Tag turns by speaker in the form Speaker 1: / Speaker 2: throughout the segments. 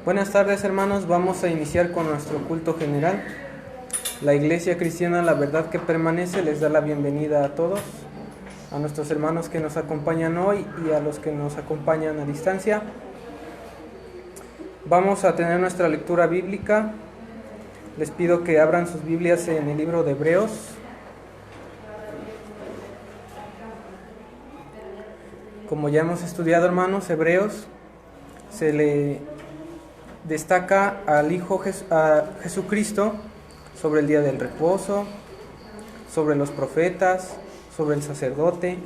Speaker 1: Buenas tardes, hermanos. Vamos a iniciar con nuestro culto general. La Iglesia Cristiana La Verdad que Permanece les da la bienvenida a todos, a nuestros hermanos que nos acompañan hoy y a los que nos acompañan a distancia. Vamos a tener nuestra lectura bíblica. Les pido que abran sus Biblias en el libro de Hebreos. Como ya hemos estudiado, hermanos, Hebreos se le destaca al Hijo a Jesucristo sobre el día del reposo, sobre los profetas, sobre el sacerdote,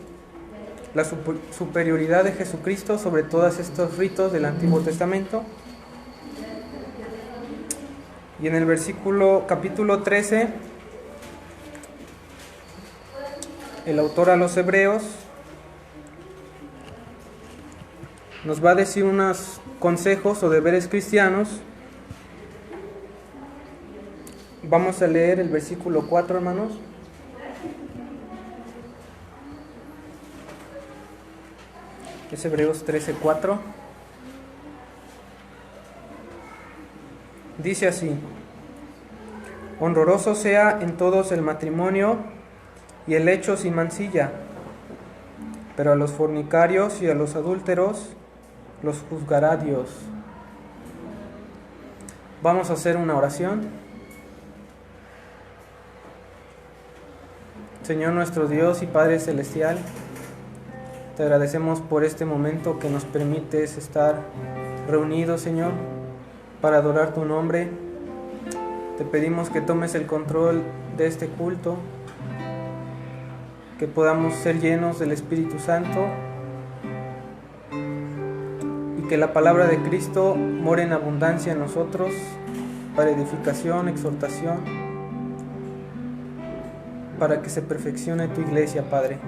Speaker 1: la superioridad de Jesucristo sobre todos estos ritos del Antiguo Testamento. Y en el capítulo 13, el autor a los Hebreos nos va a decir unos consejos o deberes cristianos. Vamos a leer el versículo 4, hermanos. Es Hebreos 13:4. Dice así: honroso sea en todos el matrimonio y el lecho sin mancilla, pero a los fornicarios y a los adúlteros los juzgará Dios. Vamos a hacer una oración. Señor nuestro Dios y Padre Celestial, te agradecemos por este momento que nos permites estar reunidos, Señor, para adorar tu nombre. Te pedimos que tomes el control de este culto, que podamos ser llenos del Espíritu Santo y que la palabra de Cristo more en abundancia en nosotros para edificación, exhortación, para que se perfeccione tu iglesia, Padre.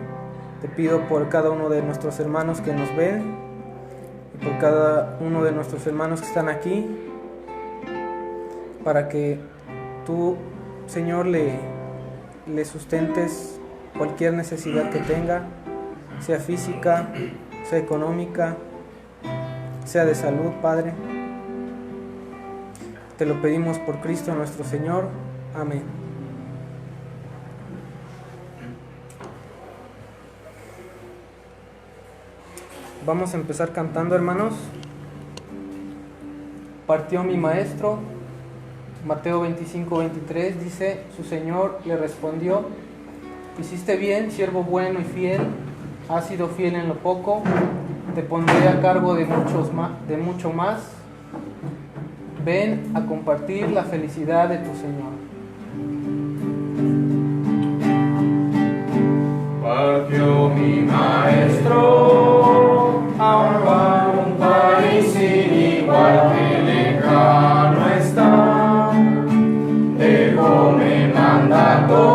Speaker 1: Te pido por cada uno de nuestros hermanos que nos ven y por cada uno de nuestros hermanos que están aquí, para que tú, Señor, le sustentes cualquier necesidad que tenga, sea física, sea económica, sea de salud, Padre. Te lo pedimos por Cristo nuestro Señor. Amén. Vamos a empezar cantando, hermanos. Partió mi maestro. Mateo 25:23 dice: su Señor le respondió: hiciste bien, siervo bueno y fiel, has sido fiel en lo poco, te pondré a cargo de mucho más. Ven a compartir la felicidad de tu Señor.
Speaker 2: Partió mi maestro a un país sin igual que lejano está. Dejóme mandato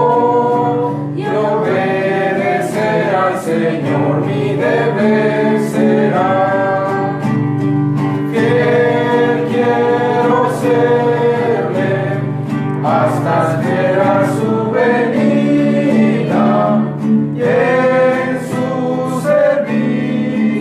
Speaker 2: y obedecer al Señor mi deber será. Fiel quiero serle hasta esperar su venida y en su servicio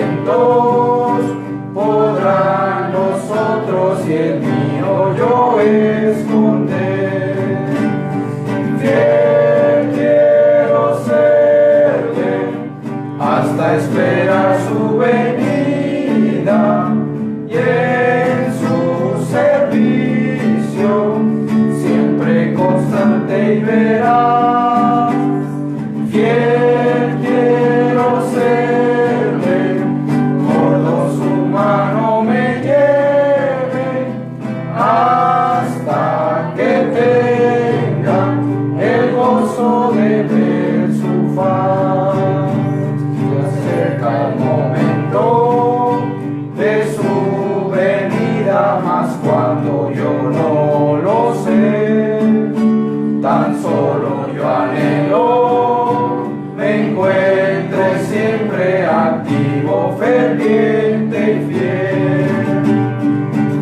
Speaker 2: momentos podrán los otros y el mío yo esconder. Fiel quiero serle hasta esperar su venida y en su servicio siempre constante y veraz. Fiel quiero serle, gordo su mano me lleve hasta que tenga el gozo de ver su faz. Se acerca el momento de su venida, mas cuando yo no lo sé, tan solo yo anhelo me encuentre siempre activo, ferviente y fiel.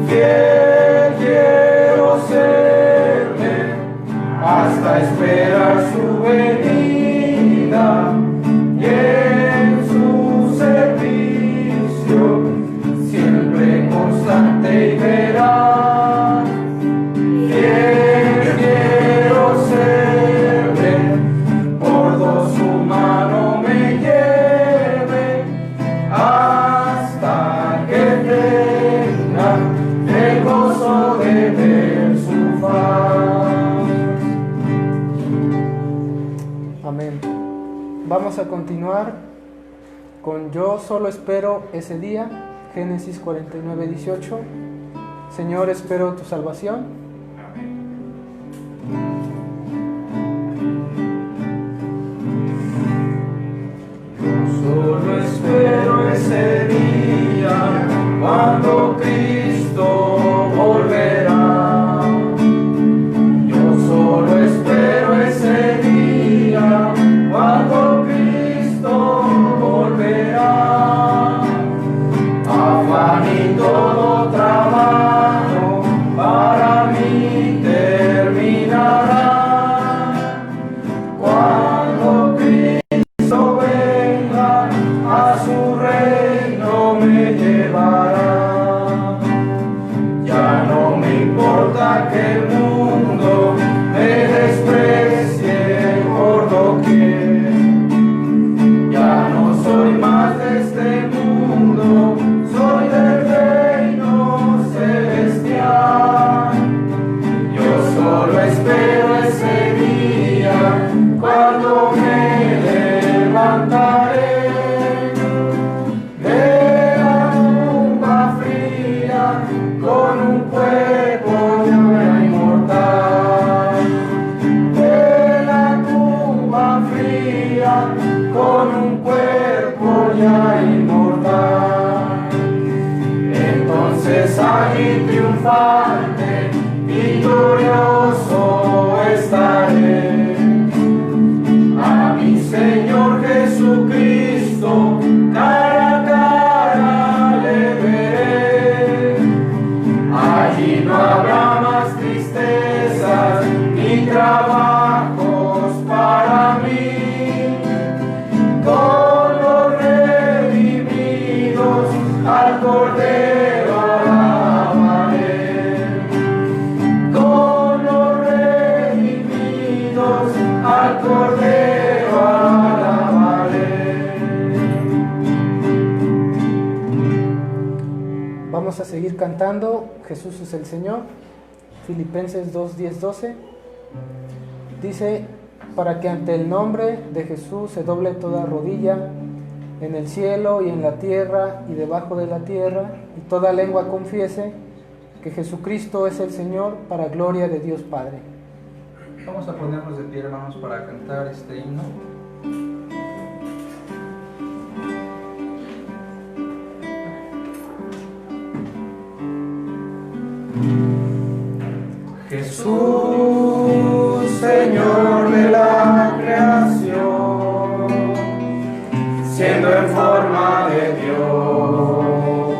Speaker 2: Fiel quiero serle hasta esperar su venida y en su servicio siempre constante y veraz. Fiel quiero serle, por su mano me lleve hasta que tenga el gozo de ver su faz.
Speaker 1: Amén. Vamos a continuar con Yo solo espero ese día, Génesis 49, 18. Señor, espero tu salvación.
Speaker 2: Solo espero ese día cuando Cristo volverá. Yo solo espero ese día cuando Cristo volverá. Afán y todo trabajo para mí terminará. Cuando Cristo venga a su reino me llevará. Ya no me importa que el mundo me desprecie por doquier. Ya no soy más de este mundo, soy del reino celestial. Yo solo espero ese día cuando me levantaré de la tumba fría con un cuerpo ya inmortal. De la tumba fría con un cuerpo ya inmortal. Entonces allí triunfante y glorioso estaré. A mi Señor Jesucristo cara a cara le veré. Allí no habrá más tristezas ni trabajos para mí. Con los redimidos al Cordero alabaré. Con los redimidos al Cordero alabaré.
Speaker 1: Vamos a seguir cantando Jesús es el Señor. Filipenses 2, 10, 12. Dice: para que ante el nombre de Jesús se doble toda rodilla, en el cielo y en la tierra y debajo de la tierra, y toda lengua confiese que Jesucristo es el Señor, para gloria de Dios Padre.
Speaker 3: Vamos a ponernos de pie, hermanos, para cantar este himno.
Speaker 2: Jesús, Señor de la creación, siendo en forma de Dios,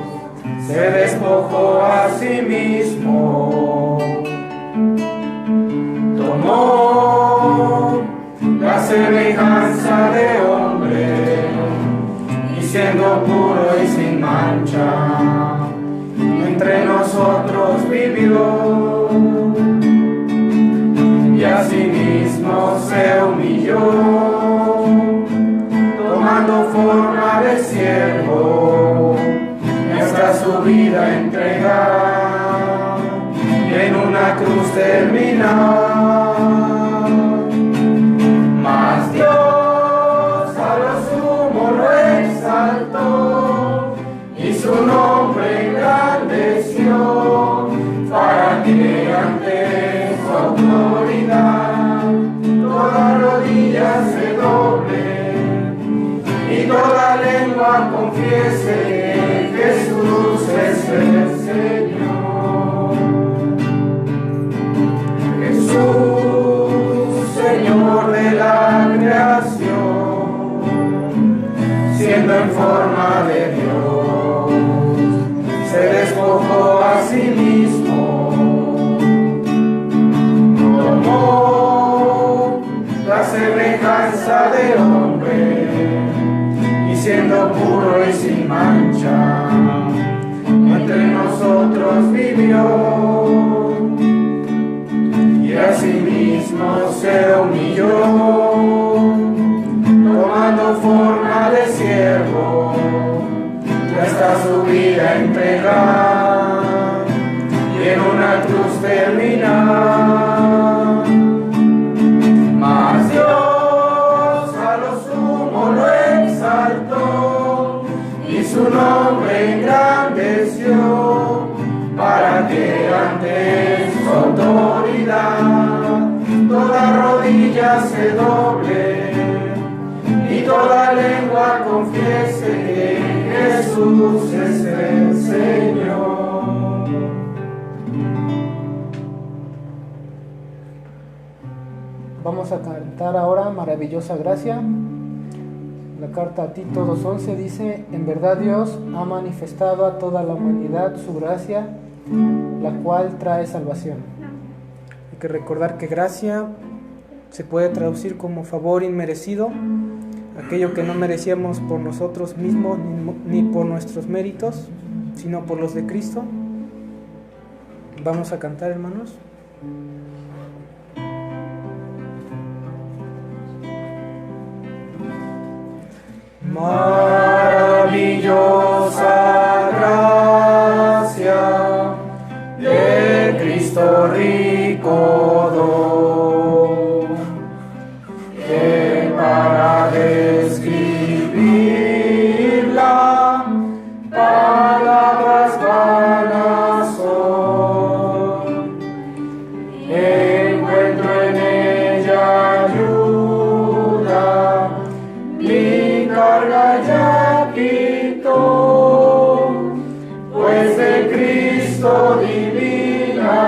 Speaker 2: se despojó a sí mismo, tomó la semejanza de hombre y siendo puro puro y sin mancha, entre nosotros vivió, y asimismo se humilló, tomando forma de siervo, hasta su vida entregar, y en una cruz terminar. Mas Dios a lo sumo lo exaltó, y su nombre engrandeció, para que ante su autoridad toda rodilla se doble y toda lengua confiese que Jesús es el Señor. Jesús, Señor de la creación, siendo en forma de Dios, se despojó a sí mismo, tomó la semejanza de hombre, y siendo puro y sin mancha, entre nosotros vivió, y asimismo se humilló, tomando forma de siervo, y hasta su vida entregar, y en una cruz terminar. Mas Dios a lo sumo lo exaltó, y su nombre engrandeció, para que ante su autoridad toda rodilla se doble y toda lengua confiese que Jesús es el Señor.
Speaker 1: Vamos a cantar ahora Maravillosa Gracia. La carta a Tito 2:11 dice: en verdad Dios ha manifestado a toda la humanidad su gracia, la cual trae salvación. Hay que recordar que gracia se puede traducir como favor inmerecido, aquello que no merecíamos por nosotros mismos ni por nuestros méritos, sino por los de Cristo. Vamos a cantar, hermanos.
Speaker 2: Maravillosa gracia de Cristo rico don, que para describirla palabras vanas son. Encuentro en ella ayuda, mi carga ya quitó, pues de Cristo divina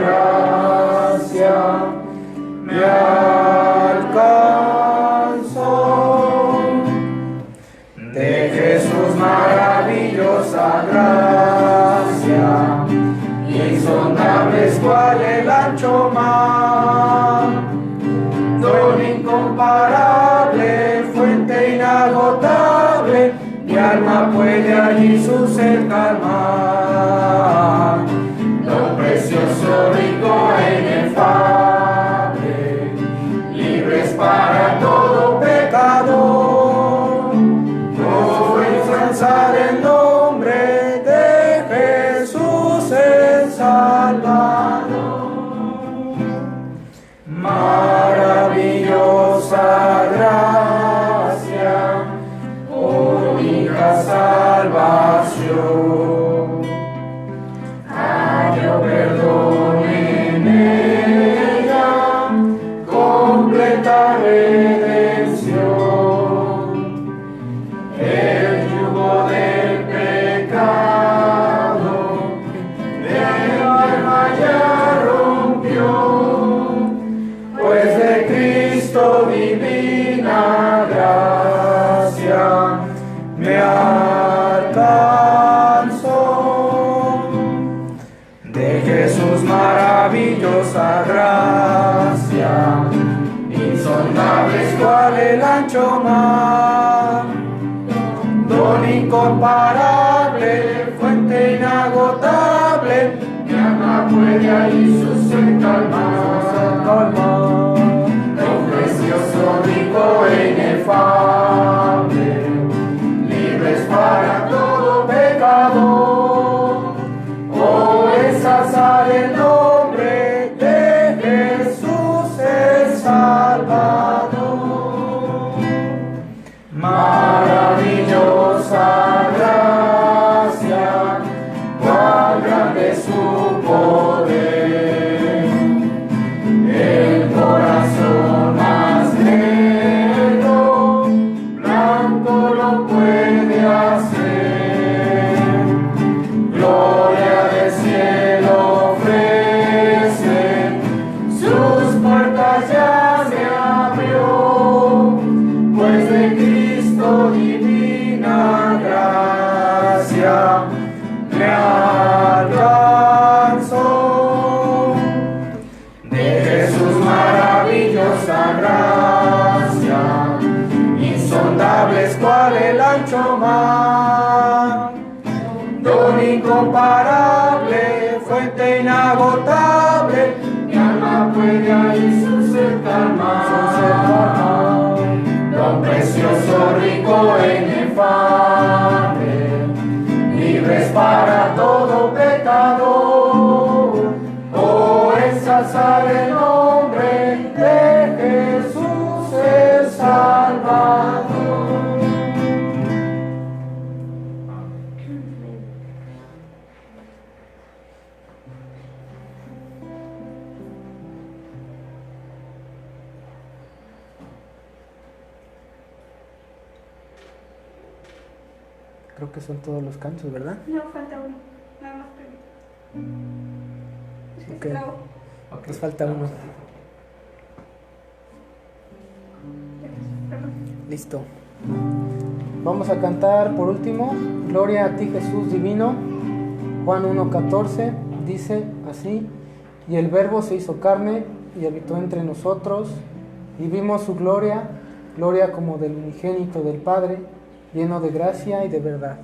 Speaker 2: gracia me alcanzó. De Jesús maravillosa gracia, insondable es cual el ancho mar, don incomparable, fuente inagotable, mi alma puede allí su sed calmar. Don precioso, rico e inefable, libres para todo pecador, oh, ensalzar el nombre de Jesús el Salvador. Maravillosa gracia, única salvación, hallo perdón en ella, completa redención, el yugo del pecado de mi alma ya rompió, pues de Cristo divina gracia me alcanzó. De Jesús maravillosa gracia, insondable es cual el ancho mar, don
Speaker 1: incomparable, fuente inagotable,
Speaker 2: mi alma puede ahí su sed calmar. Lo precioso, rico e inefable, libres para todo pecador. Oh, ensalzar el nombre de Jesús el Salvador. Maravillosa gracia, cuán grande es su poder. El corazón más negro, blanco lo puede hacer. Gloria del cielo ofrece, sus puertas ya se abrió, pues de Cristo divina gracia me alcanzó. De Jesús maravillosa gracia, insondables cual el ancho mar, don incomparable, fuente inagotable, mi alma puede ahí su sed calmar. Don precioso, rico e inefable, libres para todo pecador. Oh, ensalzar el nombre de Jesús el Salvador.
Speaker 1: Creo que son todos los cantos, ¿verdad?
Speaker 4: No, falta uno. Nada más permítame.
Speaker 1: Ok. Pues falta uno. Listo. Vamos a cantar por último, Gloria a ti Jesús divino. Juan 1:14 dice así: y el Verbo se hizo carne y habitó entre nosotros, y vimos su gloria, gloria como del unigénito del Padre, lleno de gracia y de verdad.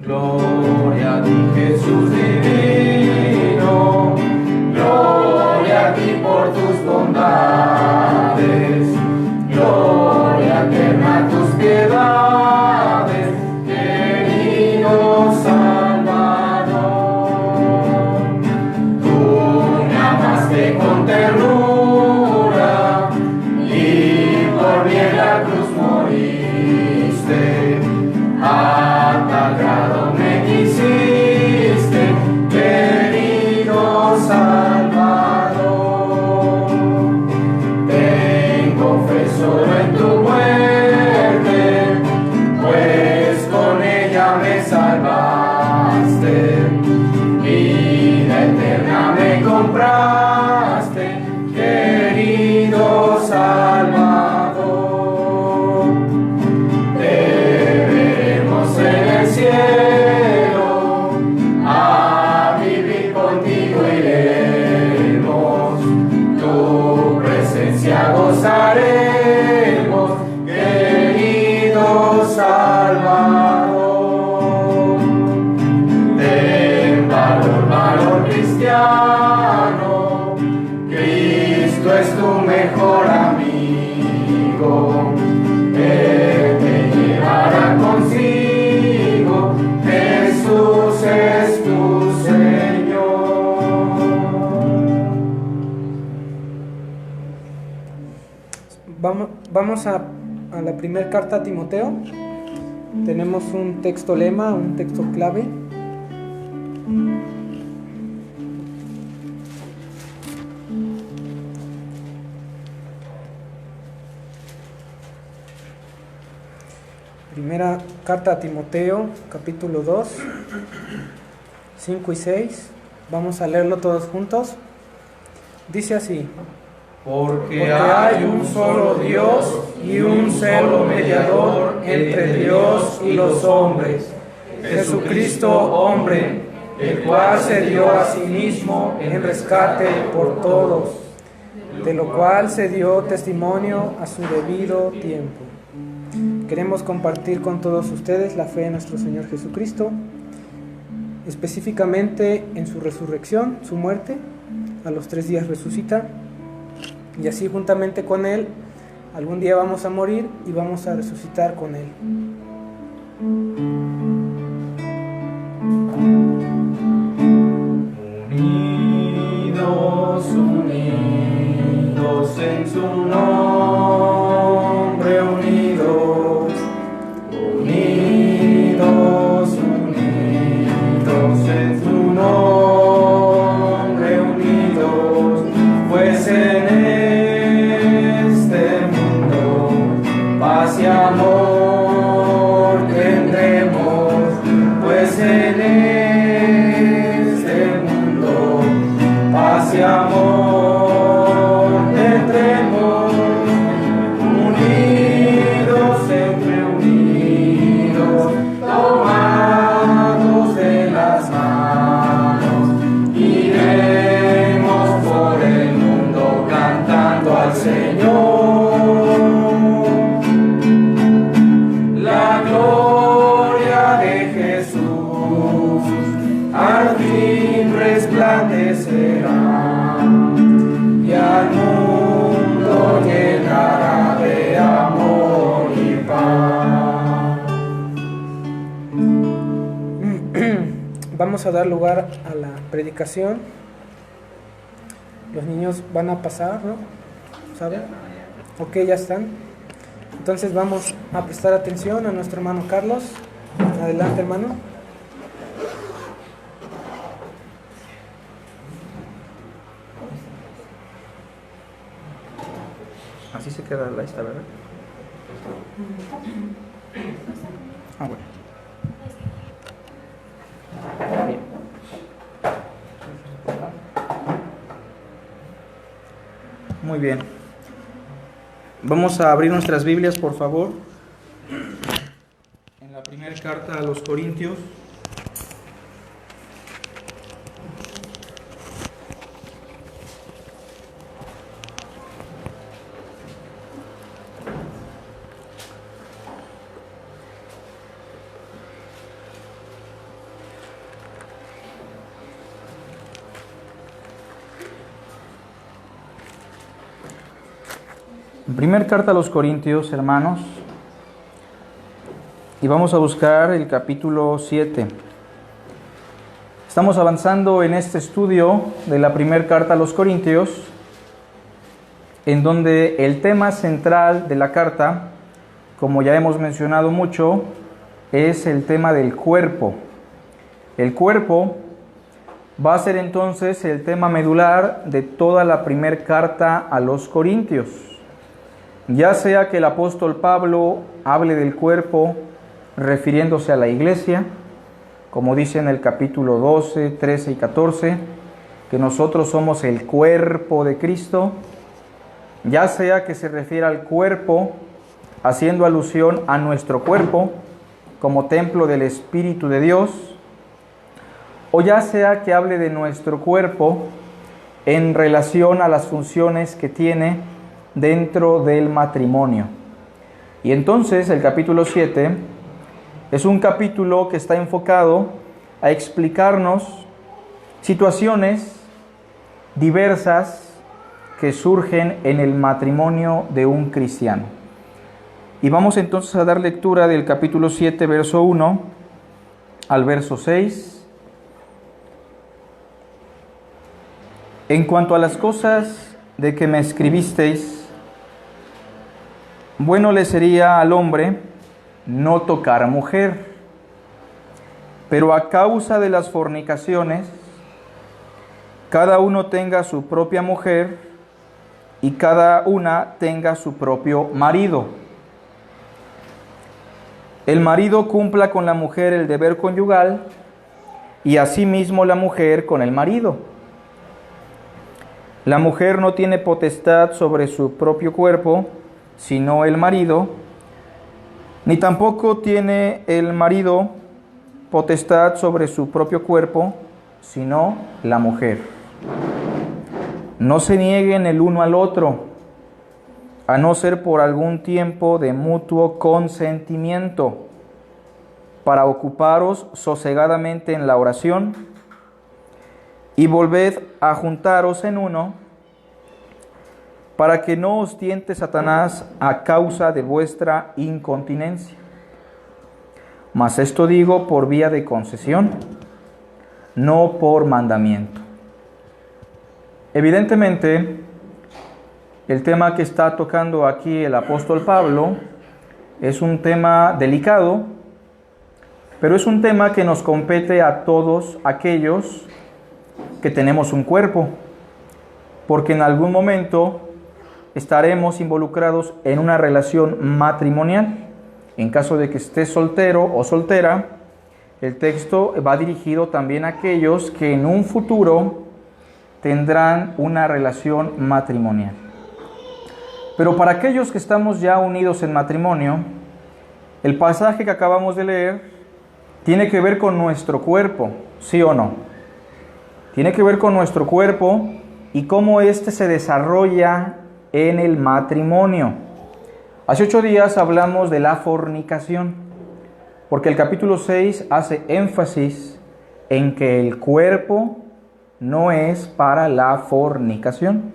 Speaker 2: Gloria a ti Jesús divino, gloria a ti por tus bondades, gloria eterna a tus piedades, querido Salvador. Tú me amaste con ternura y por mí en la cruz moriste. A tal grado me quisiste, querido Salvador. Tengo fe solo en tu muerte, pues con ella me salvaste. Vida eterna me compraste, querido Salvador. Te veremos en el cielo, a vivir contigo iremos, tu presencia gozaremos, querido Salvador. Ten valor, valor cristiano, Cristo es tu mejor amigo. Él te llevará consigo, Jesús es tu Señor.
Speaker 1: Vamos a la primera carta a Timoteo. Tenemos un texto lema, un texto clave. Primera carta a Timoteo, capítulo 2, 5 y 6. Vamos a leerlo todos juntos. Dice así:
Speaker 2: Porque hay un solo Dios y un solo mediador entre Dios y los hombres, Jesucristo hombre, el cual se dio a sí mismo en rescate por todos,
Speaker 1: de lo cual se dio testimonio a su debido tiempo. Queremos compartir con todos ustedes la fe en nuestro Señor Jesucristo, específicamente en su resurrección, su muerte, a los 3 días resucita, y así juntamente con Él, algún día vamos a morir y vamos a resucitar con Él.
Speaker 2: Unidos, unidos en su nombre, unidos, unidos, unidos en su nombre, unidos, pues en este mundo paz y amor tendremos, pues en este mundo paz y amor tendremos, unidos, siempre unidos, tomados de las manos, iremos por el mundo cantando al Señor. La gloria de Jesús al fin resplandecerá y al mundo llenará de amor y paz.
Speaker 1: Vamos a dar lugar a la predicación. Los niños van a pasar, ¿no? ¿Saben? Ok, ya están. Entonces vamos a prestar atención a nuestro hermano Carlos. Adelante, hermano.
Speaker 3: Así se queda la esta, ¿verdad? Ah, bueno. Bien. Muy bien. Vamos a abrir nuestras Biblias, por favor. En la primera carta a los Corintios. Primer carta a los Corintios, hermanos, y vamos a buscar el capítulo 7. Estamos avanzando en este estudio de la primera carta a los Corintios, en donde el tema central de la carta, como ya hemos mencionado mucho, es el tema del cuerpo. El cuerpo va a ser entonces el tema medular de toda la primera carta a los Corintios. Ya sea que el apóstol Pablo hable del cuerpo refiriéndose a la iglesia, como dice en el capítulo 12, 13 y 14, que nosotros somos el cuerpo de Cristo, ya sea que se refiera al cuerpo haciendo alusión a nuestro cuerpo como templo del Espíritu de Dios, o ya sea que hable de nuestro cuerpo en relación a las funciones que tiene dentro del matrimonio. Y entonces el capítulo 7 es un capítulo que está enfocado a explicarnos situaciones diversas que surgen en el matrimonio de un cristiano. Y vamos entonces a dar lectura del capítulo 7, verso 1 al verso 6. En cuanto a las cosas de que me escribisteis, bueno le sería al hombre no tocar mujer, pero a causa de las fornicaciones, cada uno tenga su propia mujer y cada una tenga su propio marido. El marido cumpla con la mujer el deber conyugal y asimismo la mujer con el marido. La mujer no tiene potestad sobre su propio cuerpo, sino el marido, ni tampoco tiene el marido potestad sobre su propio cuerpo, sino la mujer. No se nieguen el uno al otro, a no ser por algún tiempo de mutuo consentimiento, para ocuparos sosegadamente en la oración, y volved a juntaros en uno, para que no os tiente Satanás a causa de vuestra incontinencia. Mas esto digo por vía de concesión, no por mandamiento. Evidentemente, el tema que está tocando aquí el apóstol Pablo es un tema delicado, pero es un tema que nos compete a todos aquellos que tenemos un cuerpo, porque en algún momento estaremos involucrados en una relación matrimonial. En caso de que estés soltero o soltera, el texto va dirigido también a aquellos que en un futuro tendrán una relación matrimonial. Pero para aquellos que estamos ya unidos en matrimonio, el pasaje que acabamos de leer tiene que ver con nuestro cuerpo, ¿sí o no? Tiene que ver con nuestro cuerpo y cómo éste se desarrolla en el matrimonio. Hace 8 días hablamos de la fornicación, porque el capítulo 6 hace énfasis en que el cuerpo no es para la fornicación.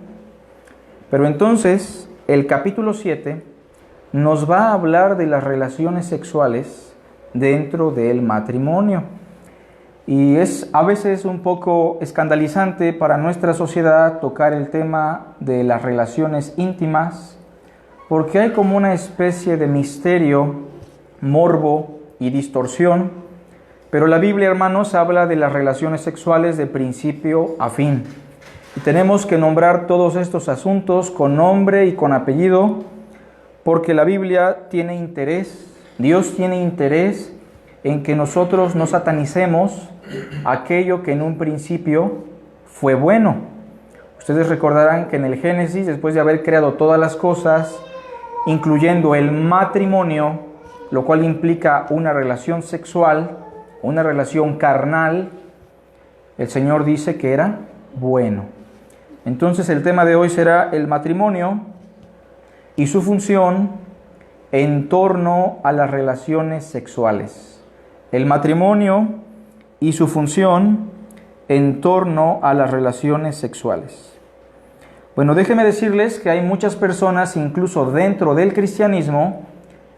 Speaker 3: Pero entonces, el capítulo 7 nos va a hablar de las relaciones sexuales dentro del matrimonio. Y es a veces un poco escandalizante para nuestra sociedad tocar el tema de las relaciones íntimas, porque hay como una especie de misterio, morbo y distorsión. Pero la Biblia, hermanos, habla de las relaciones sexuales de principio a fin. Y tenemos que nombrar todos estos asuntos con nombre y con apellido, porque la Biblia tiene interés, Dios tiene interés en que nosotros no satanicemos aquello que en un principio fue bueno. Ustedes recordarán que en el Génesis, después de haber creado todas las cosas, incluyendo el matrimonio, lo cual implica una relación sexual, una relación carnal, el Señor dice que era bueno. Entonces el tema de hoy será el matrimonio y su función en torno a las relaciones sexuales. El matrimonio y su función en torno a las relaciones sexuales. Bueno, déjenme decirles que hay muchas personas, incluso dentro del cristianismo,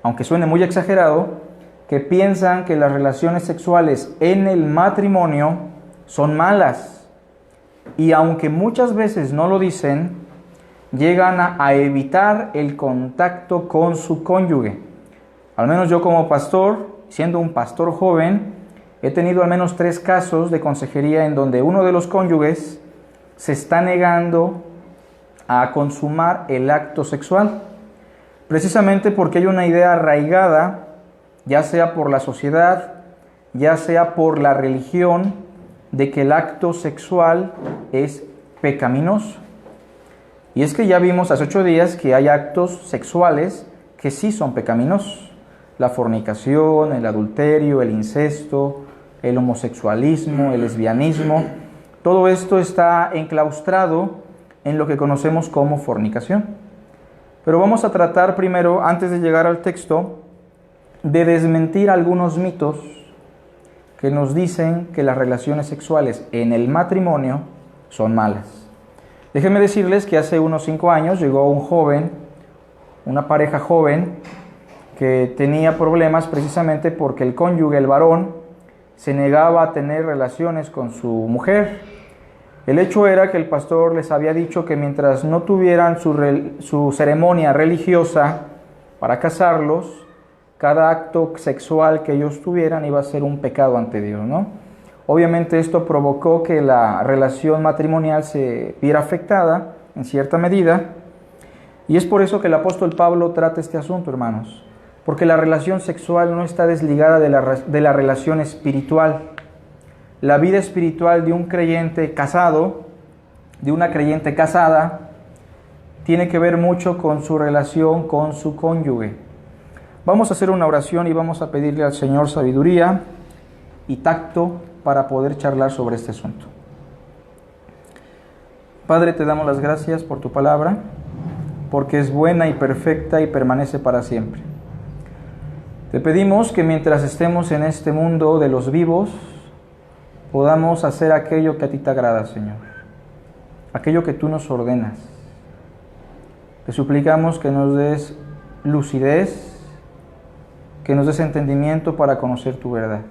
Speaker 3: aunque suene muy exagerado, que piensan que las relaciones sexuales en el matrimonio son malas. Y aunque muchas veces no lo dicen, llegan a evitar el contacto con su cónyuge. Al menos yo como pastor, siendo un pastor joven, he tenido al menos 3 casos de consejería en donde uno de los cónyuges se está negando a consumar el acto sexual, precisamente porque hay una idea arraigada, ya sea por la sociedad, ya sea por la religión, de que el acto sexual es pecaminoso. Y es que ya vimos hace 8 días que hay actos sexuales que sí son pecaminosos. La fornicación, el adulterio, el incesto, el homosexualismo, el lesbianismo, todo esto está enclaustrado en lo que conocemos como fornicación. Pero vamos a tratar primero, antes de llegar al texto, de desmentir algunos mitos que nos dicen que las relaciones sexuales en el matrimonio son malas. Déjenme decirles que hace unos 5 años llegó un joven, una pareja joven, que tenía problemas precisamente porque el cónyuge, el varón, se negaba a tener relaciones con su mujer. El hecho era que el pastor les había dicho que mientras no tuvieran su ceremonia religiosa para casarlos, cada acto sexual que ellos tuvieran iba a ser un pecado ante Dios, ¿no? Obviamente esto provocó que la relación matrimonial se viera afectada en cierta medida, y es por eso que el apóstol Pablo trata este asunto, hermanos, porque la relación sexual no está desligada de la relación espiritual. La vida espiritual de un creyente casado, de una creyente casada, tiene que ver mucho con su relación con su cónyuge. Vamos a hacer una oración y vamos a pedirle al Señor sabiduría y tacto para poder charlar sobre este asunto. Padre, te damos las gracias por tu palabra, porque es buena y perfecta y permanece para siempre. Te pedimos que mientras estemos en este mundo de los vivos, podamos hacer aquello que a ti te agrada, Señor, aquello que tú nos ordenas. Te suplicamos que nos des lucidez, que nos des entendimiento para conocer tu verdad.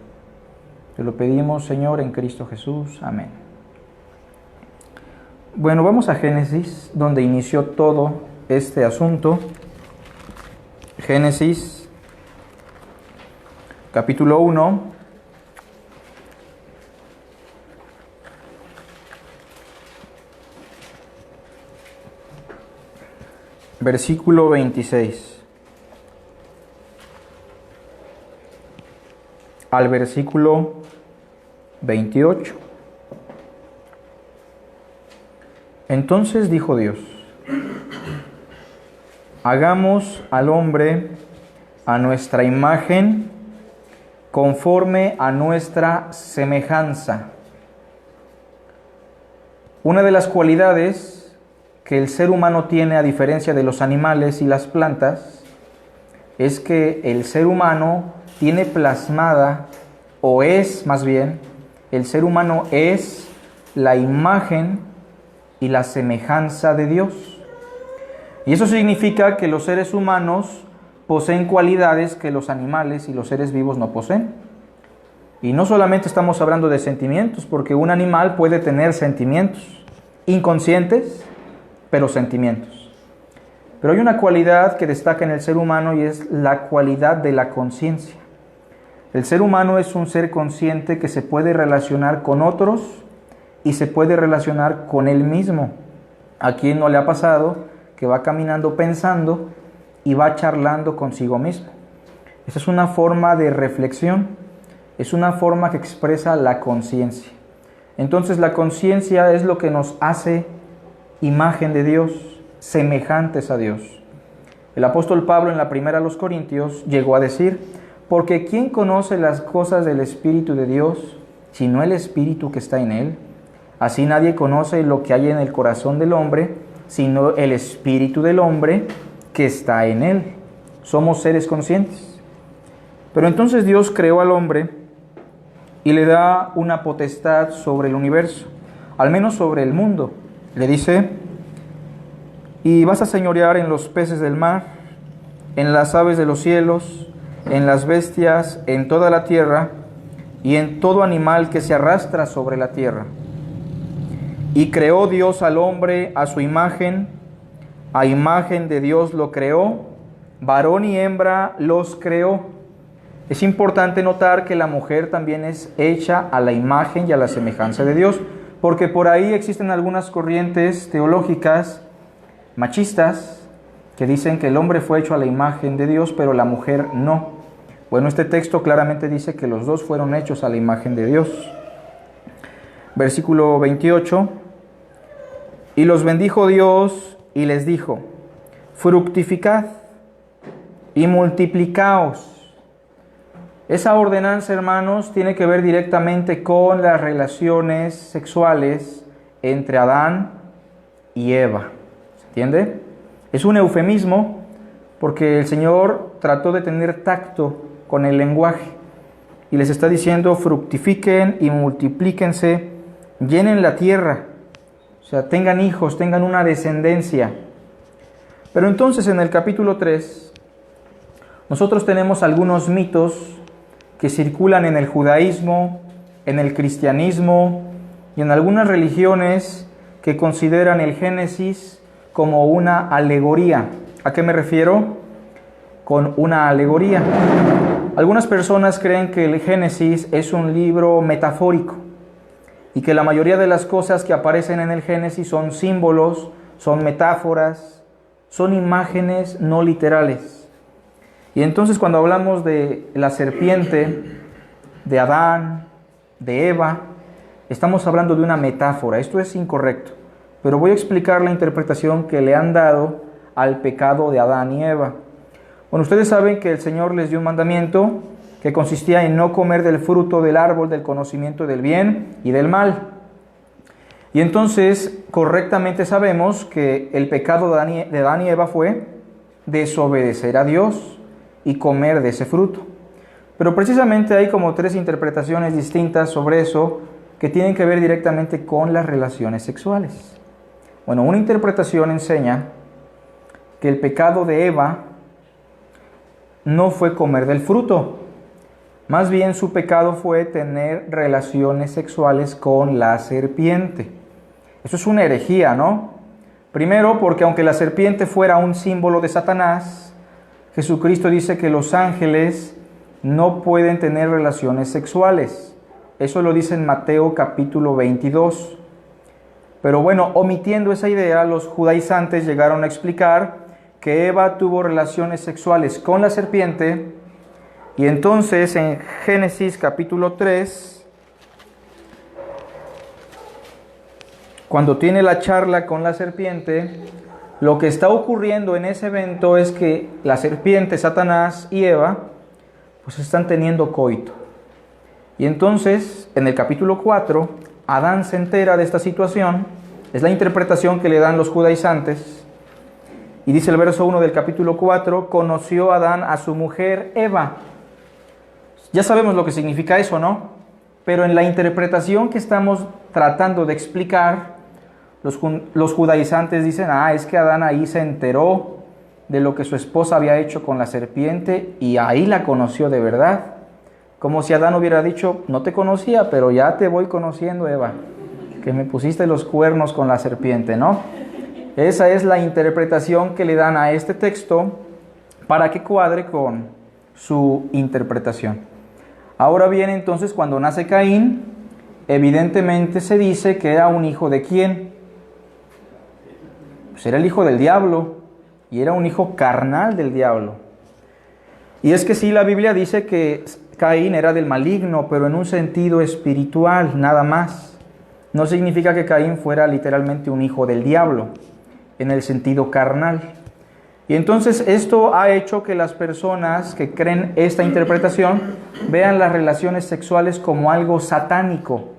Speaker 3: Te lo pedimos, Señor, en Cristo Jesús. Amén. Bueno, vamos a Génesis, donde inició todo este asunto. Génesis, capítulo 1. Versículo 26. Al versículo 28. Entonces dijo Dios: hagamos al hombre a nuestra imagen, conforme a nuestra semejanza. Una de las cualidades que el ser humano tiene, a diferencia de los animales y las plantas, es que el ser humano tiene plasmada, o es más bien, el ser humano es la imagen y la semejanza de Dios. Y eso significa que los seres humanos poseen cualidades que los animales y los seres vivos no poseen. Y no solamente estamos hablando de sentimientos, porque un animal puede tener sentimientos inconscientes, pero sentimientos. Pero hay una cualidad que destaca en el ser humano y es la cualidad de la conciencia. El ser humano es un ser consciente que se puede relacionar con otros y se puede relacionar con él mismo. ¿A quién no le ha pasado que va caminando pensando y va charlando consigo mismo? Esa es una forma de reflexión, es una forma que expresa la conciencia. Entonces la conciencia es lo que nos hace imagen de Dios, semejantes a Dios. El apóstol Pablo en la primera a los Corintios llegó a decir: porque ¿quién conoce las cosas del Espíritu de Dios, sino el Espíritu que está en él? Así nadie conoce lo que hay en el corazón del hombre, sino el Espíritu del hombre que está en él. Somos seres conscientes. Pero entonces Dios creó al hombre y le da una potestad sobre el universo, al menos sobre el mundo. Le dice: y vas a señorear en los peces del mar, en las aves de los cielos, en las bestias, en toda la tierra, y en todo animal que se arrastra sobre la tierra. Y creó Dios al hombre a su imagen, a imagen de Dios lo creó, varón y hembra los creó. Es importante notar que la mujer también es hecha a la imagen y a la semejanza de Dios, porque por ahí existen algunas corrientes teológicas machistas que dicen que el hombre fue hecho a la imagen de Dios, pero la mujer no. Bueno, este texto claramente dice que los dos fueron hechos a la imagen de Dios. Versículo 28. Y los bendijo Dios y les dijo: fructificad y multiplicaos. Esa ordenanza, hermanos, tiene que ver directamente con las relaciones sexuales entre Adán y Eva. ¿Se entiende? Es un eufemismo porque el Señor trató de tener tacto con el lenguaje y les está diciendo: fructifiquen y multiplíquense, llenen la tierra, o sea, tengan hijos, tengan una descendencia. Pero entonces en el capítulo 3 nosotros tenemos algunos mitos que circulan en el judaísmo, en el cristianismo y en algunas religiones que consideran el Génesis como una alegoría. ¿A qué me refiero con una alegoría? Algunas personas creen que el Génesis es un libro metafórico y que la mayoría de las cosas que aparecen en el Génesis son símbolos, son metáforas, son imágenes no literales. Y entonces cuando hablamos de la serpiente, de Adán, de Eva, estamos hablando de una metáfora. Esto es incorrecto, pero voy a explicar la interpretación que le han dado al pecado de Adán y Eva. Bueno, ustedes saben que el Señor les dio un mandamiento que consistía en no comer del fruto del árbol del conocimiento del bien y del mal. Y entonces correctamente sabemos que el pecado de Adán y Eva fue desobedecer a Dios y comer de ese fruto. Pero precisamente hay como 3 interpretaciones distintas sobre eso que tienen que ver directamente con las relaciones sexuales. Bueno, una interpretación enseña que el pecado de Eva no fue comer del fruto, más bien su pecado fue tener relaciones sexuales con la serpiente. Eso es una herejía, ¿no? Primero, porque aunque la serpiente fuera un símbolo de Satanás, Jesucristo dice que los ángeles no pueden tener relaciones sexuales. Eso lo dice en Mateo capítulo 22. Pero bueno, omitiendo esa idea, los judaizantes llegaron a explicar que Eva tuvo relaciones sexuales con la serpiente, y entonces en Génesis capítulo 3, cuando tiene la charla con la serpiente, lo que está ocurriendo en ese evento es que la serpiente, Satanás y Eva, pues están teniendo coito. Y entonces, en el capítulo 4, Adán se entera de esta situación, es la interpretación que le dan los judaizantes, y dice el verso 1 del capítulo 4, conoció Adán a su mujer Eva. Ya sabemos lo que significa eso, ¿no? Pero en la interpretación que estamos tratando de explicar, los judaizantes dicen, es que Adán ahí se enteró de lo que su esposa había hecho con la serpiente y ahí la conoció de verdad. Como si Adán hubiera dicho, no te conocía, pero ya te voy conociendo, Eva, que me pusiste los cuernos con la serpiente, ¿no? Esa es la interpretación que le dan a este texto para que cuadre con su interpretación. Ahora bien, entonces, cuando nace Caín, evidentemente se dice que era un hijo de ¿quién? Pues era el hijo del diablo, y era un hijo carnal del diablo. Y es que sí, la Biblia dice que Caín era del maligno, pero en un sentido espiritual, nada más. No significa que Caín fuera literalmente un hijo del diablo, en el sentido carnal. Y entonces esto ha hecho que las personas que creen esta interpretación vean las relaciones sexuales como algo satánico,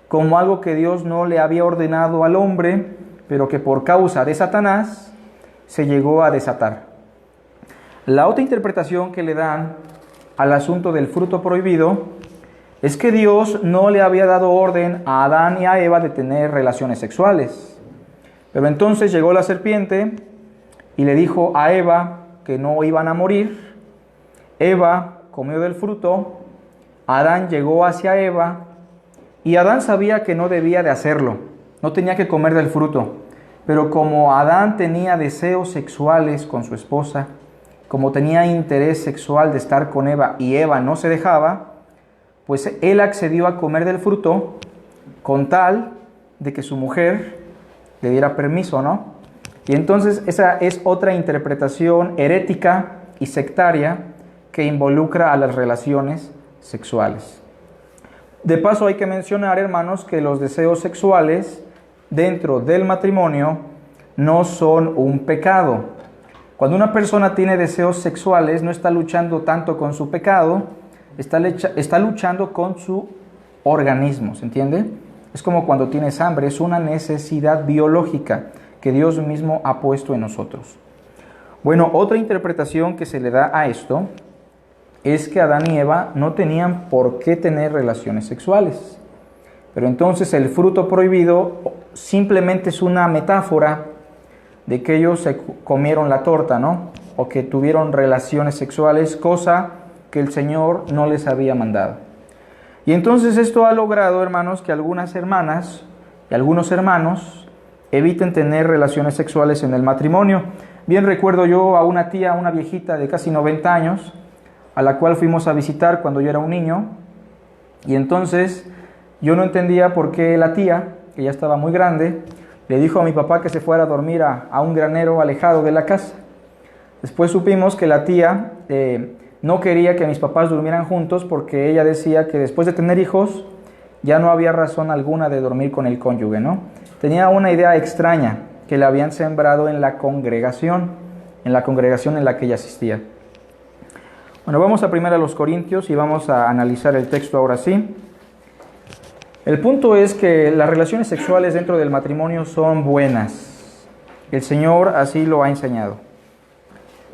Speaker 3: como algo que Dios no le había ordenado al hombre, pero que por causa de Satanás se llegó a desatar. La otra interpretación que le dan al asunto del fruto prohibido es que Dios no le había dado orden a Adán y a Eva de tener relaciones sexuales. Pero entonces llegó la serpiente y le dijo a Eva que no iban a morir. Eva comió del fruto, Adán llegó hacia Eva y Adán sabía que no debía de hacerlo, no tenía que comer del fruto. Pero como Adán tenía deseos sexuales con su esposa, como tenía interés sexual de estar con Eva y Eva no se dejaba, pues él accedió a comer del fruto con tal de que su mujer le diera permiso, ¿no? Y entonces esa es otra interpretación herética y sectaria que involucra a las relaciones sexuales. De paso hay que mencionar, hermanos, que los deseos sexuales dentro del matrimonio no son un pecado. Cuando una persona tiene deseos sexuales, no está luchando tanto con su pecado, está luchando con su organismo, ¿se entiende? Es como cuando tienes hambre, es una necesidad biológica que Dios mismo ha puesto en nosotros. Bueno, otra interpretación que se le da a esto es que Adán y Eva no tenían por qué tener relaciones sexuales. Pero entonces el fruto prohibido simplemente es una metáfora de que ellos se comieron la torta, ¿no? O que tuvieron relaciones sexuales, cosa que el Señor no les había mandado. Y entonces esto ha logrado, hermanos, que algunas hermanas y algunos hermanos eviten tener relaciones sexuales en el matrimonio. Bien recuerdo yo a una tía, una viejita de casi 90 años, a la cual fuimos a visitar cuando yo era un niño. Y entonces yo no entendía por qué la tía, que ya estaba muy grande, le dijo a mi papá que se fuera a dormir a un granero alejado de la casa. Después supimos que la tía no quería que mis papás durmieran juntos porque ella decía que después de tener hijos ya no había razón alguna de dormir con el cónyuge, ¿no? Tenía una idea extraña que le habían sembrado en la congregación en la que ella asistía. Bueno, vamos a 1 Corintios y vamos a analizar el texto ahora sí. El punto es que las relaciones sexuales dentro del matrimonio son buenas. El Señor así lo ha enseñado.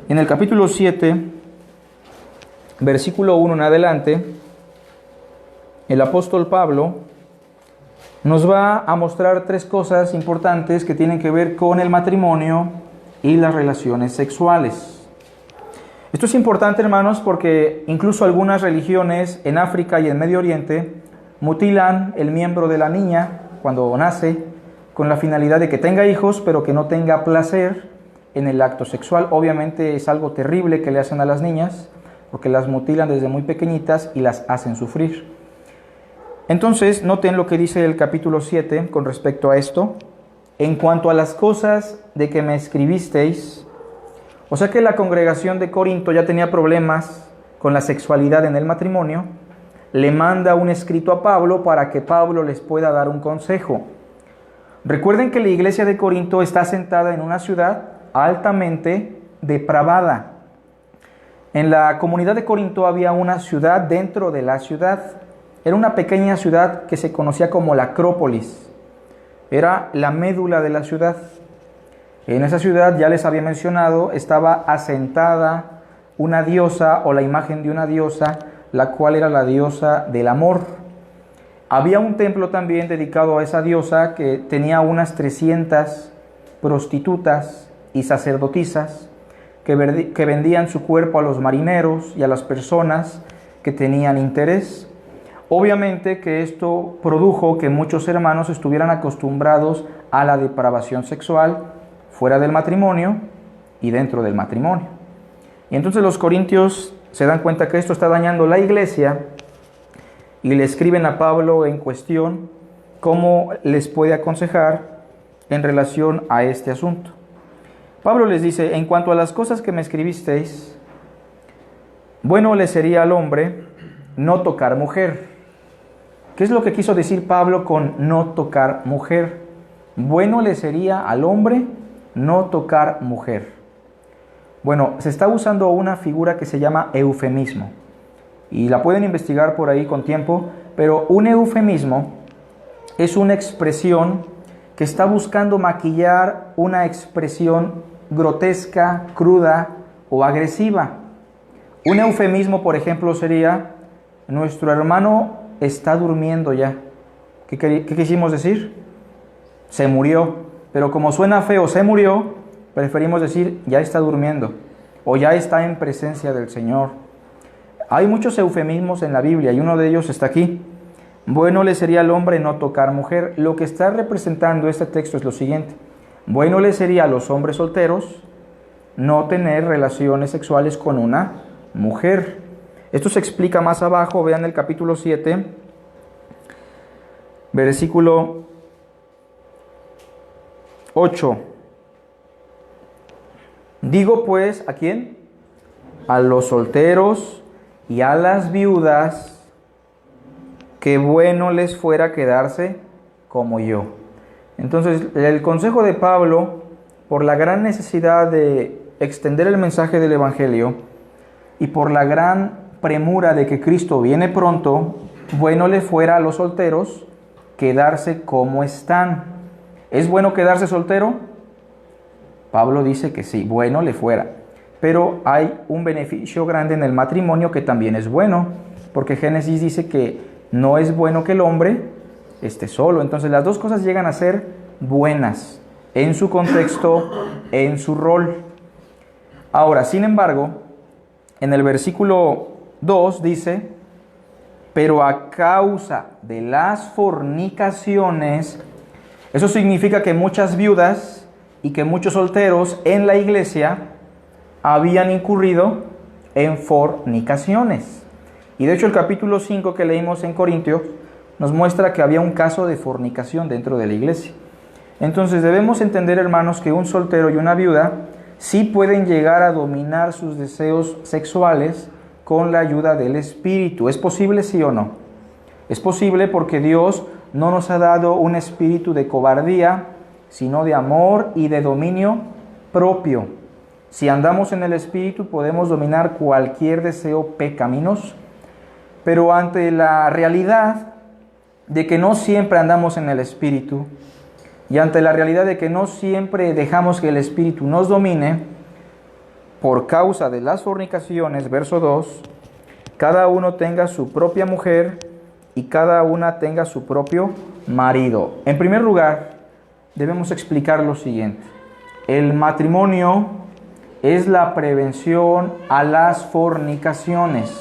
Speaker 3: En el capítulo 7, versículo 1 en adelante, el apóstol Pablo nos va a mostrar tres cosas importantes que tienen que ver con el matrimonio y las relaciones sexuales. Esto es importante, hermanos, porque incluso algunas religiones en África y en Medio Oriente mutilan el miembro de la niña cuando nace con la finalidad de que tenga hijos, pero que no tenga placer en el acto sexual. Obviamente es algo terrible que le hacen a las niñas, porque las mutilan desde muy pequeñitas y las hacen sufrir. Entonces, noten lo que dice el capítulo 7 con respecto a esto. En cuanto a las cosas de que me escribisteis, o sea que la congregación de Corinto ya tenía problemas con la sexualidad en el matrimonio, le manda un escrito a Pablo para que Pablo les pueda dar un consejo. Recuerden que la iglesia de Corinto está asentada en una ciudad altamente depravada. En la comunidad de Corinto había una ciudad dentro de la ciudad. Era una pequeña ciudad que se conocía como la Acrópolis. Era la médula de la ciudad. En esa ciudad, ya les había mencionado, estaba asentada una diosa o la imagen de una diosa, la cual era la diosa del amor. Había un templo también dedicado a esa diosa que tenía unas 300 prostitutas y sacerdotisas que vendían su cuerpo a los marineros y a las personas que tenían interés. Obviamente que esto produjo que muchos hermanos estuvieran acostumbrados a la depravación sexual fuera del matrimonio y dentro del matrimonio. Y entonces los corintios se dan cuenta que esto está dañando la iglesia y le escriben a Pablo en cuestión cómo les puede aconsejar en relación a este asunto. Pablo les dice: en cuanto a las cosas que me escribisteis, bueno le sería al hombre no tocar mujer. ¿Qué es lo que quiso decir Pablo con no tocar mujer? Bueno le sería al hombre no tocar mujer. Bueno, se está usando una figura que se llama eufemismo. Y la pueden investigar por ahí con tiempo, pero un eufemismo es una expresión que está buscando maquillar una expresión grotesca, cruda o agresiva. Un eufemismo, por ejemplo, sería: nuestro hermano está durmiendo ya. ¿Qué quisimos decir? Se murió. Pero como suena feo, se murió, preferimos decir ya está durmiendo o ya está en presencia del Señor. Hay muchos eufemismos en la Biblia y uno de ellos está aquí. Bueno le sería al hombre no tocar mujer. Lo que está representando este texto es lo siguiente: bueno le sería a los hombres solteros no tener relaciones sexuales con una mujer. Esto se explica más abajo. Vean el capítulo 7, versículo 8. Digo pues, ¿a quién? A los solteros y a las viudas, que bueno les fuera quedarse como yo. Entonces, el consejo de Pablo, por la gran necesidad de extender el mensaje del Evangelio y por la gran premura de que Cristo viene pronto, bueno le fuera a los solteros quedarse como están. ¿Es bueno quedarse soltero? Pablo dice que sí, bueno le fuera. Pero hay un beneficio grande en el matrimonio que también es bueno, porque Génesis dice que no es bueno que el hombre esté solo. Entonces las dos cosas llegan a ser buenas en su contexto, en su rol. Ahora, sin embargo, en el versículo 2 dice: pero a causa de las fornicaciones. Eso significa que muchas viudas y que muchos solteros en la iglesia habían incurrido en fornicaciones. Y de hecho el capítulo 5 que leímos en Corintios nos muestra que había un caso de fornicación dentro de la iglesia. Entonces debemos entender, hermanos, que un soltero y una viuda sí pueden llegar a dominar sus deseos sexuales con la ayuda del Espíritu. ¿Es posible, sí o no? Es posible porque Dios no nos ha dado un espíritu de cobardía, sino de amor y de dominio propio. Si andamos en el Espíritu, podemos dominar cualquier deseo pecaminoso. Pero ante la realidad de que no siempre andamos en el Espíritu y ante la realidad de que no siempre dejamos que el Espíritu nos domine por causa de las fornicaciones, verso 2, cada uno tenga su propia mujer y cada una tenga su propio marido. En primer lugar, debemos explicar lo siguiente. El matrimonio es la prevención a las fornicaciones.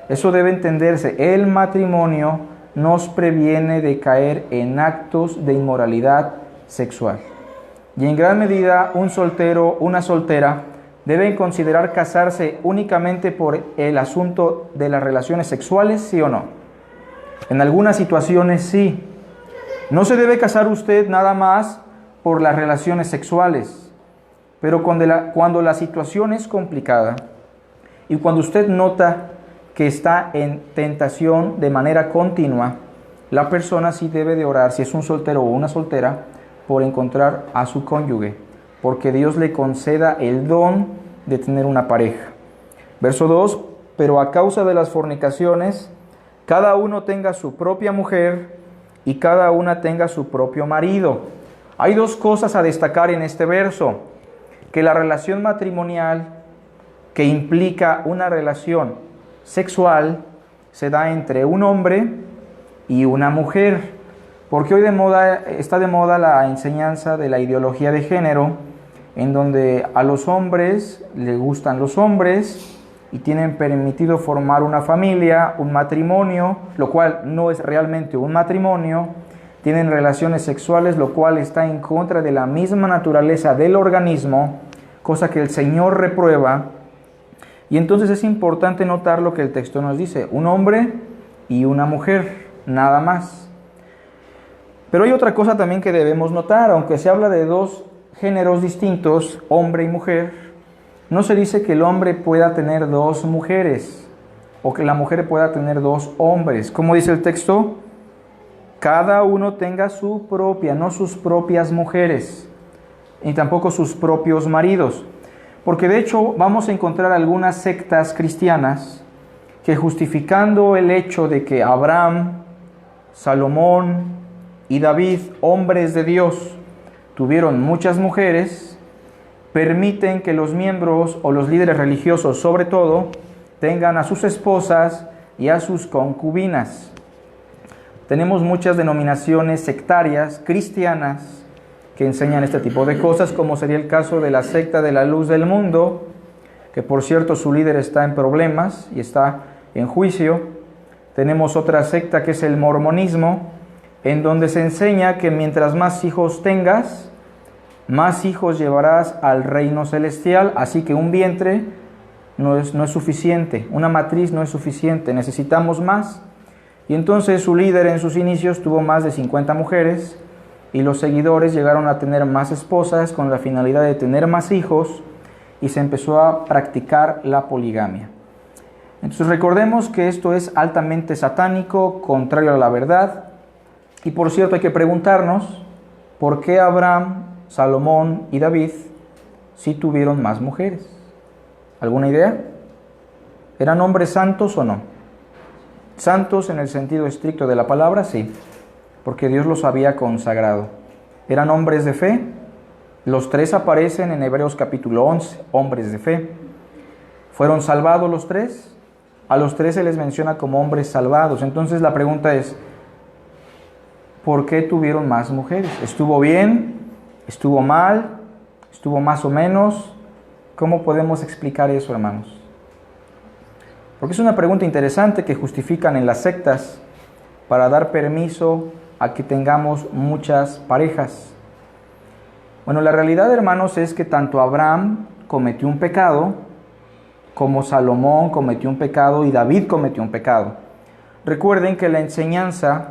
Speaker 3: Eso debe entenderse. El matrimonio nos previene de caer en actos de inmoralidad sexual. Y en gran medida, un soltero, una soltera, deben considerar casarse únicamente por el asunto de las relaciones sexuales, ¿sí o no? En algunas situaciones sí. No se debe casar usted nada más por las relaciones sexuales, pero cuando la situación es complicada y cuando usted nota que está en tentación de manera continua, la persona sí debe de orar, si es un soltero o una soltera, por encontrar a su cónyuge, porque Dios le conceda el don de tener una pareja. Verso 2, pero a causa de las fornicaciones, cada uno tenga su propia mujer y cada una tenga su propio marido. Hay dos cosas a destacar en este verso, que la relación matrimonial, que implica una relación sexual, se da entre un hombre y una mujer, porque hoy está de moda la enseñanza de la ideología de género, en donde a los hombres les gustan los hombres y tienen permitido formar una familia, un matrimonio, lo cual no es realmente un matrimonio, tienen relaciones sexuales, lo cual está en contra de la misma naturaleza del organismo, cosa que el Señor reprueba. Y entonces es importante notar lo que el texto nos dice, un hombre y una mujer, nada más. Pero hay otra cosa también que debemos notar, aunque se habla de dos géneros distintos, hombre y mujer, no se dice que el hombre pueda tener dos mujeres o que la mujer pueda tener dos hombres. ¿Cómo dice el texto? Cada uno tenga su propia, no sus propias mujeres, ni tampoco sus propios maridos. Porque de hecho vamos a encontrar algunas sectas cristianas que, justificando el hecho de que Abraham, Salomón y David, hombres de Dios, tuvieron muchas mujeres, permiten que los miembros o los líderes religiosos, sobre todo, tengan a sus esposas y a sus concubinas. Tenemos muchas denominaciones sectarias cristianas que enseñan este tipo de cosas, como sería el caso de la secta de la luz del mundo, que por cierto su líder está en problemas y está en juicio. Tenemos otra secta que es el mormonismo, en donde se enseña que mientras más hijos tengas, más hijos llevarás al reino celestial, así que un vientre no es suficiente, una matriz no es suficiente, necesitamos más. Y entonces su líder en sus inicios tuvo más de 50 mujeres y los seguidores llegaron a tener más esposas con la finalidad de tener más hijos y se empezó a practicar la poligamia. Entonces recordemos que esto es altamente satánico, contrario a la verdad. Y por cierto hay que preguntarnos por qué Abraham, Salomón y David sí tuvieron más mujeres. ¿Alguna idea? ¿Eran hombres santos o no? Santos en el sentido estricto de la palabra, sí, porque Dios los había consagrado. ¿Eran hombres de fe? Los tres aparecen en Hebreos capítulo 11, hombres de fe. ¿Fueron salvados los tres? A los tres se les menciona como hombres salvados. Entonces la pregunta es, ¿por qué tuvieron más mujeres? ¿Estuvo bien? ¿Estuvo mal? ¿Estuvo más o menos? ¿Cómo podemos explicar eso, hermanos? Porque es una pregunta interesante que justifican en las sectas para dar permiso a que tengamos muchas parejas. Bueno, la realidad, hermanos, es que tanto Abraham cometió un pecado, como Salomón cometió un pecado y David cometió un pecado. Recuerden que la enseñanza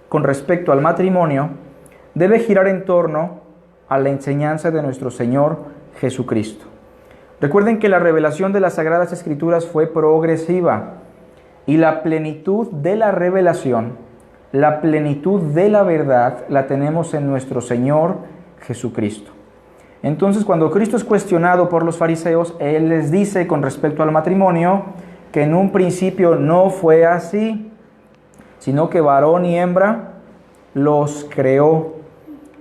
Speaker 3: con respecto al matrimonio debe girar en torno a la enseñanza de nuestro Señor Jesucristo. Recuerden que la revelación de las Sagradas Escrituras fue progresiva y la plenitud de la revelación, la plenitud de la verdad la tenemos en nuestro Señor Jesucristo. Entonces, cuando Cristo es cuestionado por los fariseos, Él les dice con respecto al matrimonio que en un principio no fue así. sino que varón y hembra los creó.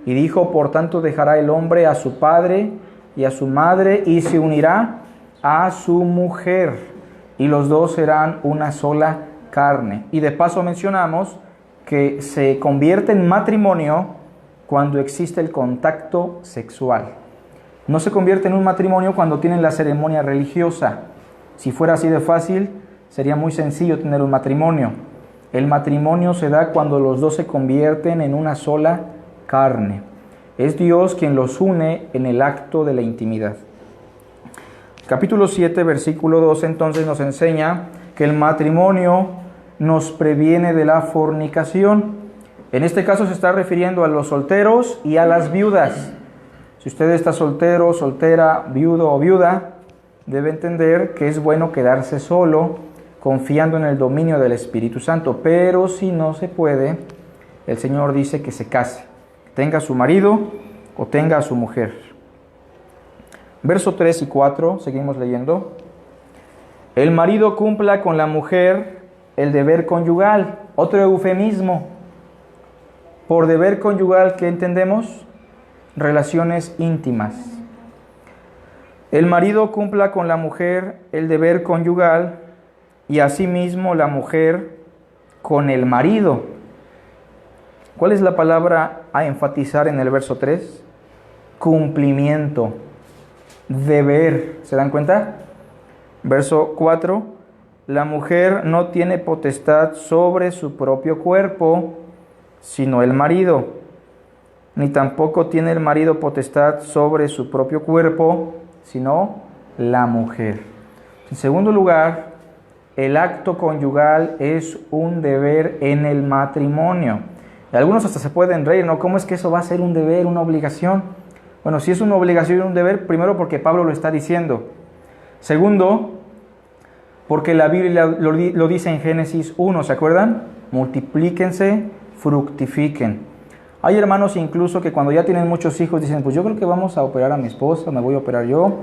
Speaker 3: Y dijo, por tanto dejará el hombre a su padre y a su madre, y se unirá a su mujer, y los dos serán una sola carne. Y de paso mencionamos que se convierte en matrimonio cuando existe el contacto sexual. No se convierte en un matrimonio cuando tienen la ceremonia religiosa. Si fuera así de fácil, sería muy sencillo tener un matrimonio. El matrimonio se da cuando los dos se convierten en una sola carne. Es Dios quien los une en el acto de la intimidad. Capítulo 7, versículo 2, entonces nos enseña que el matrimonio nos previene de la fornicación. En este caso se está refiriendo a los solteros y a las viudas. Si usted está soltero, soltera, viudo o viuda, debe entender que es bueno quedarse solo, confiando en el dominio del Espíritu Santo. Pero si no se puede, el Señor dice que se case, tenga a su marido o tenga a su mujer. Verso 3 y 4, seguimos leyendo. El marido cumpla con la mujer el deber conyugal. Otro eufemismo. Por deber conyugal, ¿qué entendemos? Relaciones íntimas. El marido cumpla con la mujer el deber conyugal y asimismo la mujer con el marido. ¿Cuál es la palabra a enfatizar en el verso 3? Cumplimiento, deber. ¿Se dan cuenta? Verso 4. La mujer no tiene potestad sobre su propio cuerpo, sino el marido. Ni tampoco tiene el marido potestad sobre su propio cuerpo, sino la mujer. En segundo lugar, el acto conyugal es un deber en el matrimonio. Y algunos hasta se pueden reír, ¿no? ¿Cómo es que eso va a ser un deber, una obligación? Bueno, si es una obligación y un deber, primero porque Pablo lo está diciendo. Segundo, porque la Biblia lo dice en Génesis 1, ¿se acuerdan? Multiplíquense, fructifiquen. Hay hermanos incluso que cuando ya tienen muchos hijos dicen, pues yo creo que vamos a operar a mi esposa, me voy a operar yo,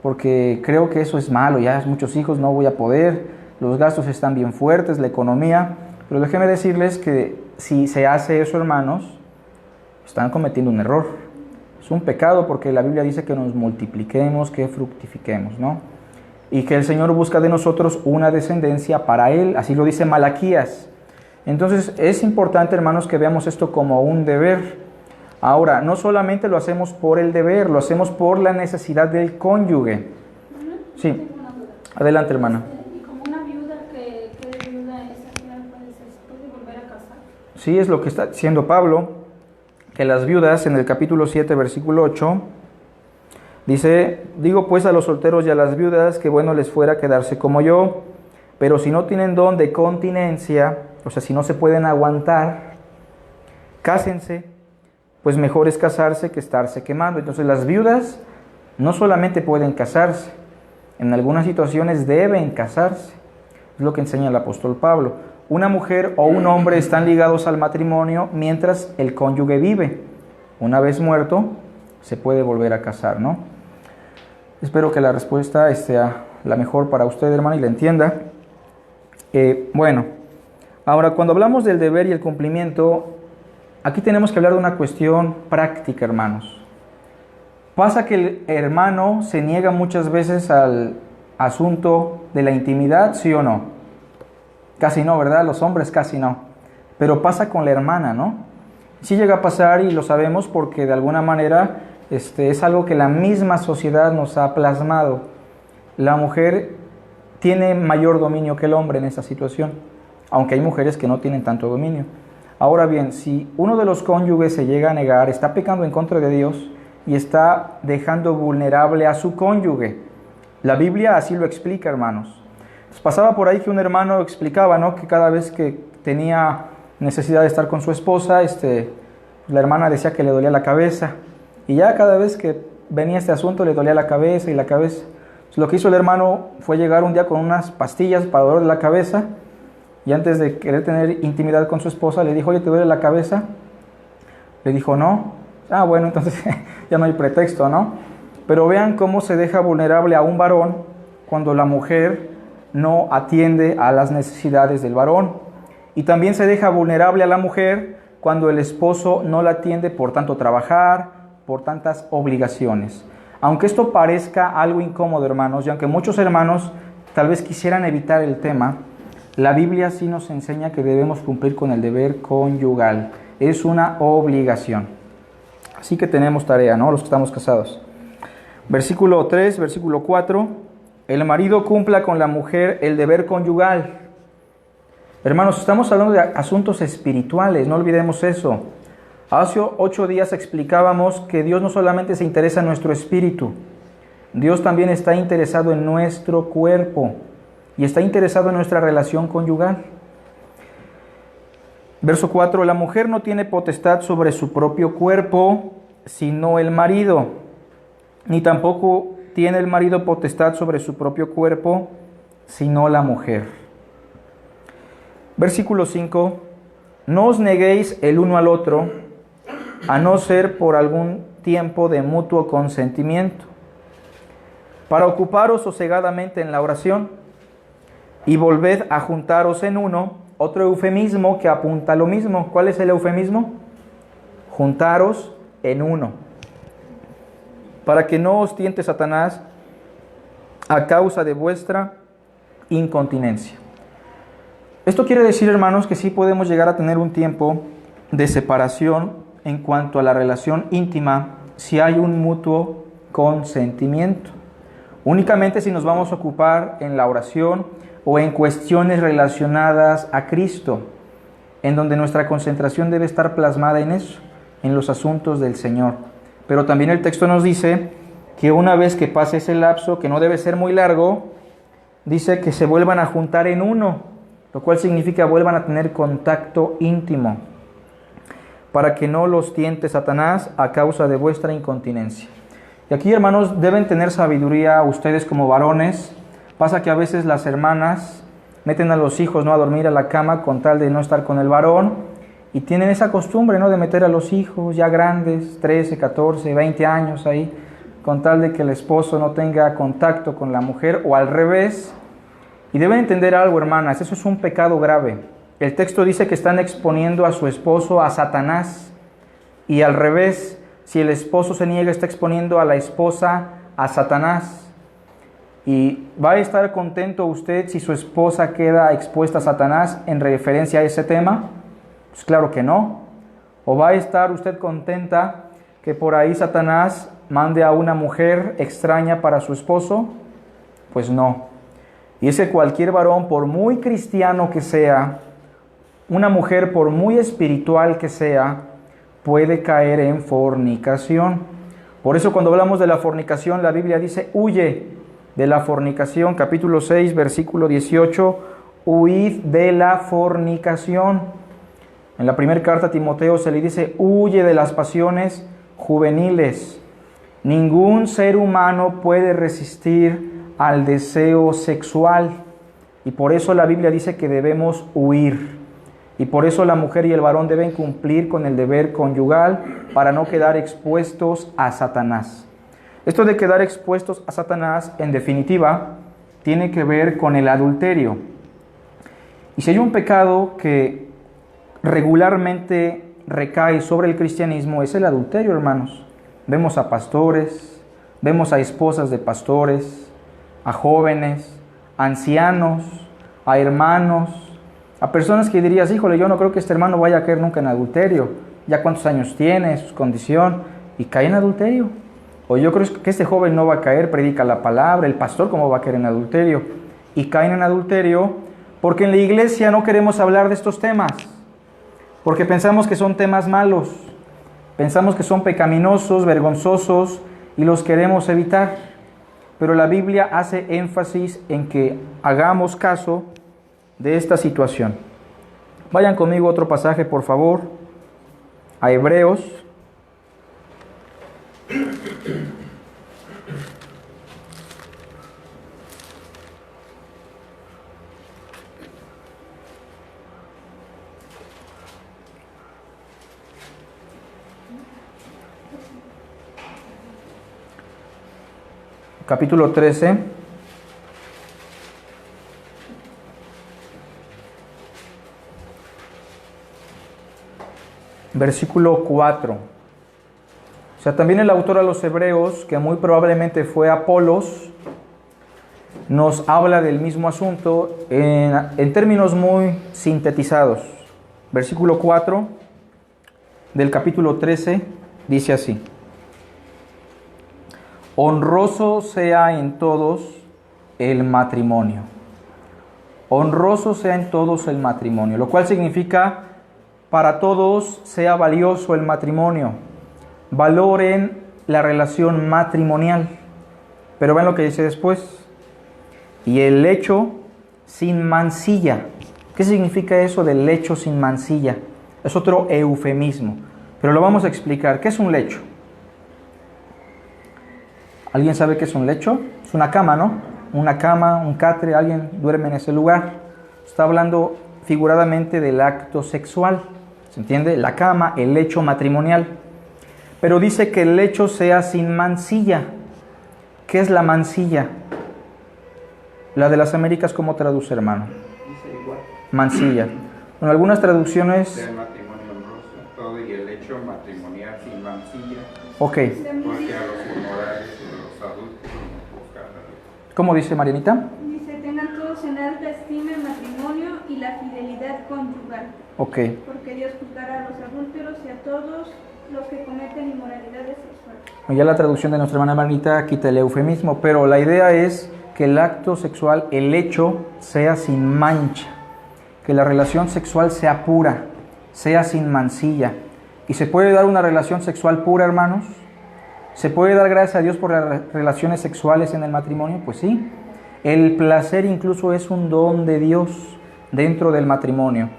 Speaker 3: porque creo que eso es malo, ya muchos hijos no voy a poder, los gastos están bien fuertes, la economía. Pero déjenme decirles que si se hace eso, hermanos, están cometiendo un error. Es un pecado porque la Biblia dice que nos multipliquemos, que fructifiquemos, ¿no? Y que el Señor busca de nosotros una descendencia para Él, así lo dice Malaquías. Entonces es importante, hermanos, que veamos esto como un deber. Ahora, no solamente lo hacemos por el deber, lo hacemos por la necesidad del cónyuge. Sí, adelante, hermana.
Speaker 4: Y como una viuda que quede viuda, esa final puede volver a casar.
Speaker 3: Sí, es lo que está diciendo Pablo, que las viudas, en el capítulo 7, versículo 8, dice, digo pues a los solteros y a las viudas que bueno les fuera quedarse como yo, pero si no tienen don de continencia, o sea, si no se pueden aguantar, cásense, pues mejor es casarse que estarse quemando. Entonces las viudas no solamente pueden casarse, en algunas situaciones deben casarse. Es lo que enseña el apóstol Pablo. Una mujer o un hombre están ligados al matrimonio mientras el cónyuge vive. Una vez muerto, se puede volver a casar, ¿no? Espero que la respuesta sea la mejor para usted, hermano, y la entienda. Bueno, ahora cuando hablamos del deber y el cumplimiento, aquí tenemos que hablar de una cuestión práctica, hermanos. Pasa que el hermano se niega muchas veces al asunto de la intimidad, ¿sí o no? Casi no, ¿verdad? Los hombres casi no. Pero pasa con la hermana, ¿no? Sí llega a pasar y lo sabemos porque de alguna manera es algo que la misma sociedad nos ha plasmado. La mujer tiene mayor dominio que el hombre en esta situación, aunque hay mujeres que no tienen tanto dominio. Ahora bien, si uno de los cónyuges se llega a negar, está pecando en contra de Dios y está dejando vulnerable a su cónyuge. La Biblia así lo explica, hermanos. Pues pasaba por ahí que un hermano explicaba, ¿no?, que cada vez que tenía necesidad de estar con su esposa, la hermana decía que le dolía la cabeza. Y ya cada vez que venía este asunto le dolía la cabeza y la cabeza. Lo que hizo el hermano fue llegar un día con unas pastillas para dolor de la cabeza y antes de querer tener intimidad con su esposa le dijo, oye, ¿te duele la cabeza? Le dijo, no. Ah, bueno, entonces ya no hay pretexto, ¿no? Pero vean cómo se deja vulnerable a un varón cuando la mujer no atiende a las necesidades del varón. Y también se deja vulnerable a la mujer cuando el esposo no la atiende por tanto trabajar, por tantas obligaciones. Aunque esto parezca algo incómodo, hermanos, y aunque muchos hermanos tal vez quisieran evitar el tema, la Biblia sí nos enseña que debemos cumplir con el deber conyugal. Es una obligación. Así que tenemos tarea, ¿no? Los que estamos casados. Versículo 3, versículo 4. El marido cumpla con la mujer el deber conyugal. Hermanos, estamos hablando de asuntos espirituales, no olvidemos eso. Hace 8 días explicábamos que Dios no solamente se interesa en nuestro espíritu, Dios también está interesado en nuestro cuerpo y está interesado en nuestra relación conyugal. Verso 4, la mujer no tiene potestad sobre su propio cuerpo, sino el marido, ni tampoco tiene el marido potestad sobre su propio cuerpo, sino la mujer. Versículo 5, no os neguéis el uno al otro, a no ser por algún tiempo de mutuo consentimiento, para ocuparos sosegadamente en la oración, y volved a juntaros en uno. Otro eufemismo que apunta a lo mismo. ¿Cuál es el eufemismo? Juntaros en uno, para que no os tiente Satanás a causa de vuestra incontinencia. Esto quiere decir, hermanos, que sí podemos llegar a tener un tiempo de separación en cuanto a la relación íntima si hay un mutuo consentimiento. Únicamente si nos vamos a ocupar en la oración o en cuestiones relacionadas a Cristo, en donde nuestra concentración debe estar plasmada en eso, en los asuntos del Señor. Pero también el texto nos dice que una vez que pase ese lapso, que no debe ser muy largo, dice que se vuelvan a juntar en uno, lo cual significa vuelvan a tener contacto íntimo, para que no los tiente Satanás a causa de vuestra incontinencia. Y aquí, hermanos, deben tener sabiduría ustedes como varones. Pasa que a veces las hermanas meten a los hijos, ¿no?, a dormir a la cama con tal de no estar con el varón, y tienen esa costumbre, ¿no?, de meter a los hijos ya grandes, 13, 14, 20 años ahí, con tal de que el esposo no tenga contacto con la mujer, o al revés. Y deben entender algo, hermanas, eso es un pecado grave. El texto dice que están exponiendo a su esposo a Satanás, y al revés, si el esposo se niega, está exponiendo a la esposa a Satanás. ¿Y va a estar contento usted si su esposa queda expuesta a Satanás en referencia a ese tema? Pues claro que no. ¿O va a estar usted contenta que por ahí Satanás mande a una mujer extraña para su esposo? Pues no. Y es que cualquier varón, por muy cristiano que sea, una mujer, por muy espiritual que sea, puede caer en fornicación. Por eso cuando hablamos de la fornicación, la Biblia dice, huye de la fornicación. Capítulo 6, versículo 18, huid de la fornicación. En la primera carta a Timoteo se le dice, huye de las pasiones juveniles. Ningún ser humano puede resistir al deseo sexual, y por eso la Biblia dice que debemos huir, y por eso la mujer y el varón deben cumplir con el deber conyugal para no quedar expuestos a Satanás. Esto de quedar expuestos a Satanás, en definitiva, tiene que ver con el adulterio. Y si hay un pecado que regularmente recae sobre el cristianismo, es el adulterio, hermanos. Vemos a pastores, vemos a esposas de pastores, a jóvenes, a ancianos, a hermanos, a personas que dirías, híjole, yo no creo que este hermano vaya a caer nunca en adulterio, ya cuántos años tiene, su condición, y cae en adulterio. O yo creo que este joven no va a caer, predica la palabra, el pastor cómo va a caer en adulterio, y caen en adulterio porque en la iglesia no queremos hablar de estos temas, porque pensamos que son temas malos, pensamos que son pecaminosos, vergonzosos, y los queremos evitar. Pero la Biblia hace énfasis en que hagamos caso de esta situación. Vayan conmigo a otro pasaje, por favor, a Hebreos. Capítulo 13. versículo 4. O sea, también el autor a los Hebreos, que muy probablemente fue Apolos, nos habla del mismo asunto en términos muy sintetizados. Versículo 4 del capítulo 13 dice así: honroso sea en todos el matrimonio. Honroso sea en todos el matrimonio, lo cual significa para todos sea valioso el matrimonio. Valoren la relación matrimonial. Pero ven lo que dice después: y el lecho sin mancilla. ¿Qué significa eso del lecho sin mancilla? Es otro eufemismo, pero lo vamos a explicar. ¿Qué es un lecho? ¿Alguien sabe qué es un lecho? Es una cama, ¿no? Una cama, un catre, alguien duerme en ese lugar. Está hablando figuradamente del acto sexual. ¿Se entiende? La cama, el lecho matrimonial. Pero dice que el lecho sea sin mancilla. ¿Qué es la mancilla? La de las Américas, ¿cómo traduce, hermano?
Speaker 5: Dice igual.
Speaker 3: Mancilla. En algunas traducciones...
Speaker 5: Del matrimonio honroso, todo y el hecho matrimonial sin mancilla.
Speaker 3: Ok.
Speaker 5: Porque a los inmorales y a los adultos no buscarán.
Speaker 3: ¿Cómo dice Marianita?
Speaker 4: Dice, tengan todos en alta estima el matrimonio y la fidelidad conyugal.
Speaker 3: Ok.
Speaker 4: Porque Dios juzgará a los adúlteros y a todos los que cometen inmoralidades sexuales.
Speaker 3: Ya la traducción de nuestra hermana Marianita quita el eufemismo, pero la idea es que el acto sexual, el hecho, sea sin mancha. Que la relación sexual sea pura, sea sin mancilla. ¿Y se puede dar una relación sexual pura, hermanos? ¿Se puede dar gracias a Dios por las relaciones sexuales en el matrimonio? Pues sí. El placer incluso es un don de Dios dentro del matrimonio.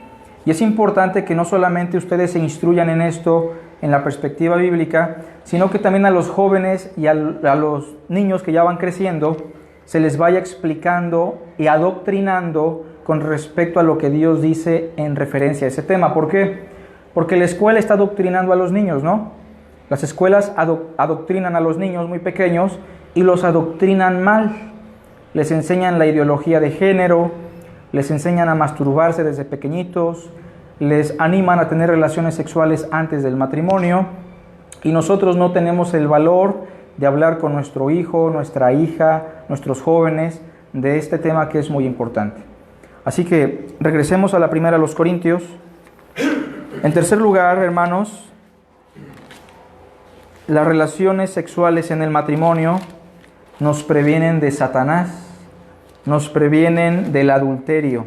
Speaker 3: Y es importante que no solamente ustedes se instruyan en esto en la perspectiva bíblica, sino que también a los jóvenes y a los niños que ya van creciendo se les vaya explicando y adoctrinando con respecto a lo que Dios dice en referencia a ese tema. ¿Por qué? Porque la escuela está adoctrinando a los niños, ¿no? Las escuelas adoctrinan a los niños muy pequeños y los adoctrinan mal. Les enseñan la ideología de género, les enseñan a masturbarse desde pequeñitos, les animan a tener relaciones sexuales antes del matrimonio, y nosotros no tenemos el valor de hablar con nuestro hijo, nuestra hija, nuestros jóvenes de este tema que es muy importante. Así que regresemos a la primera de los Corintios. En tercer lugar, hermanos, las relaciones sexuales en el matrimonio nos previenen de Satanás, nos previenen del adulterio.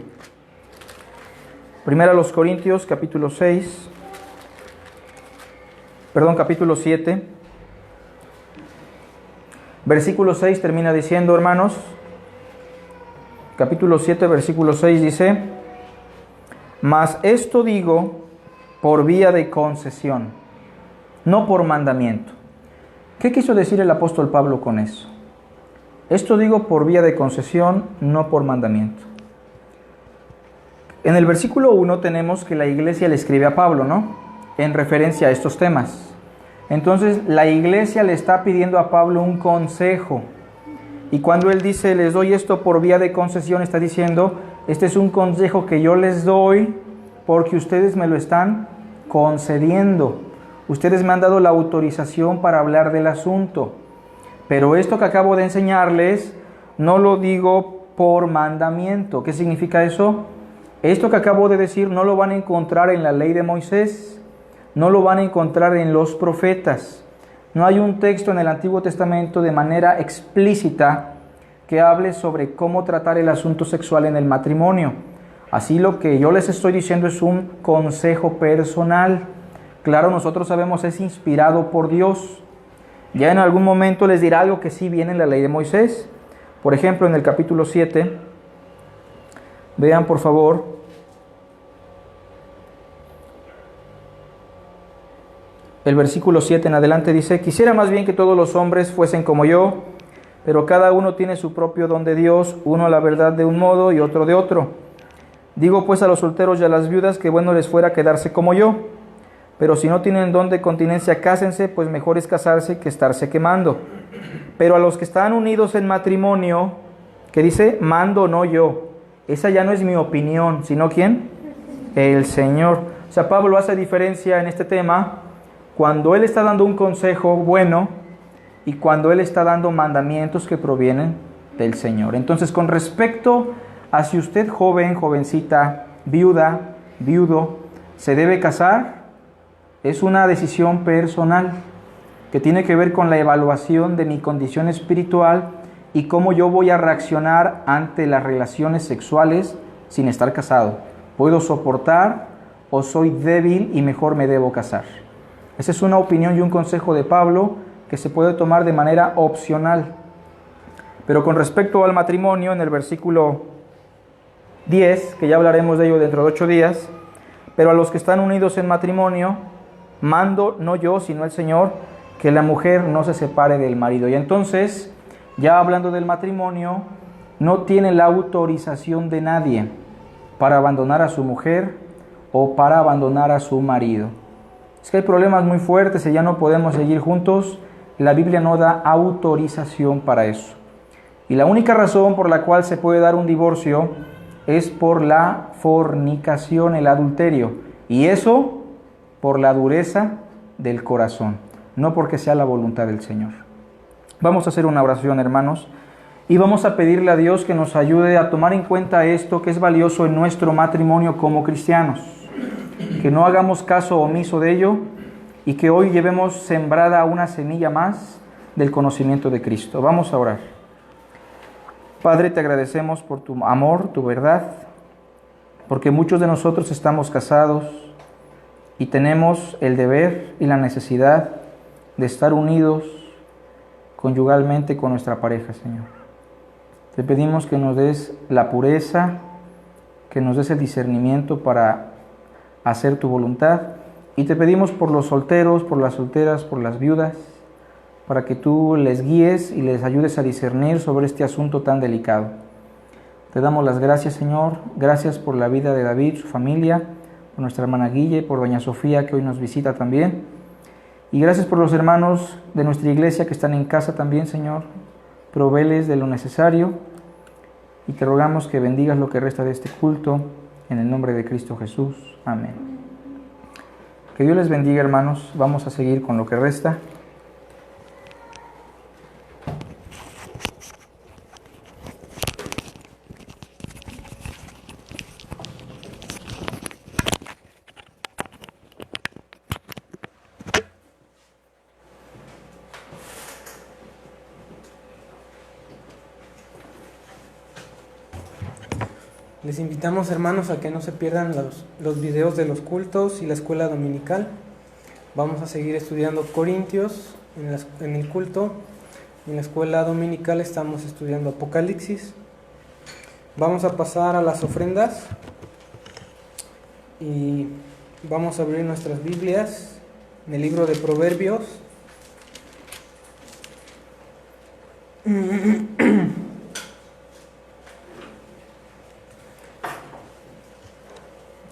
Speaker 3: Primera a los Corintios, capítulo 7, versículo 6 termina diciendo, hermanos, capítulo 7, versículo 6 dice: mas esto digo por vía de concesión, no por mandamiento. ¿Qué quiso decir el apóstol Pablo con eso? Esto digo por vía de concesión, no por mandamiento. En el versículo 1 tenemos que la iglesia le escribe a Pablo, ¿no? En referencia a estos temas. Entonces la iglesia le está pidiendo a Pablo un consejo. Y cuando él dice, les doy esto por vía de concesión, está diciendo, este es un consejo que yo les doy porque ustedes me lo están concediendo. Ustedes me han dado la autorización para hablar del asunto. Pero esto que acabo de enseñarles, no lo digo por mandamiento. ¿Qué significa eso? Esto que acabo de decir no lo van a encontrar en la ley de Moisés, no lo van a encontrar en los profetas. No hay un texto en el Antiguo Testamento de manera explícita que hable sobre cómo tratar el asunto sexual en el matrimonio. Así lo que yo les estoy diciendo es un consejo personal. Claro, nosotros sabemos es inspirado por Dios. Ya en algún momento les dirá algo que sí viene en la ley de Moisés. Por ejemplo, en el capítulo 7, vean por favor, el versículo 7 en adelante dice: quisiera más bien que todos los hombres fuesen como yo, pero cada uno tiene su propio don de Dios, uno la verdad de un modo y otro de otro. Digo pues a los solteros y a las viudas que bueno les fuera quedarse como yo, pero si no tienen don de continencia, cásense, pues mejor es casarse que estarse quemando. Pero a los que están unidos en matrimonio, que dice, mando no yo, esa ya no es mi opinión, sino ¿quién? El Señor. O O sea, Pablo hace diferencia en este tema cuando él está dando un consejo bueno y cuando él está dando mandamientos que provienen del Señor. Entonces, con respecto a si usted joven, jovencita, viuda, viudo, se debe casar, es una decisión personal que tiene que ver con la evaluación de mi condición espiritual y cómo yo voy a reaccionar ante las relaciones sexuales sin estar casado. ¿Puedo soportar o soy débil y mejor me debo casar? Esa es una opinión y un consejo de Pablo que se puede tomar de manera opcional. Pero con respecto al matrimonio, en el versículo 10, que ya hablaremos de ello dentro de 8 días, pero a los que están unidos en matrimonio, mando, no yo, sino el Señor, que la mujer no se separe del marido. Y entonces, ya hablando del matrimonio, no tiene la autorización de nadie para abandonar a su mujer o para abandonar a su marido. Es que hay problemas muy fuertes y ya no podemos seguir juntos. La Biblia no da autorización para eso. Y la única razón por la cual se puede dar un divorcio es por la fornicación, el adulterio. Y eso por la dureza del corazón, no porque sea la voluntad del Señor. Vamos a hacer una oración, hermanos, y vamos a pedirle a Dios que nos ayude a tomar en cuenta esto que es valioso en nuestro matrimonio como cristianos. Que no hagamos caso omiso de ello y que hoy llevemos sembrada una semilla más del conocimiento de Cristo. Vamos a orar. Padre, te agradecemos por tu amor, tu verdad, porque muchos de nosotros estamos casados y tenemos el deber y la necesidad de estar unidos conyugalmente con nuestra pareja, Señor. Te pedimos que nos des la pureza, que nos des el discernimiento para hacer tu voluntad, y te pedimos por los solteros, por las solteras, por las viudas, para que tú les guíes y les ayudes a discernir sobre este asunto tan delicado. Te damos las gracias, Señor, gracias por la vida de David, su familia, por nuestra hermana Guille, por doña Sofía, que hoy nos visita también, y gracias por los hermanos de nuestra iglesia que están en casa también, Señor. Provéles de lo necesario, y te rogamos que bendigas lo que resta de este culto, en el nombre de Cristo Jesús. Amén. Que Dios les bendiga, hermanos. Vamos a seguir con lo que resta.
Speaker 1: Les invitamos, hermanos, a que no se pierdan los videos de los cultos y la escuela dominical. Vamos a seguir estudiando Corintios en el culto. En la escuela dominical estamos estudiando Apocalipsis. Vamos a pasar a las ofrendas y vamos a abrir nuestras Biblias en el libro de Proverbios.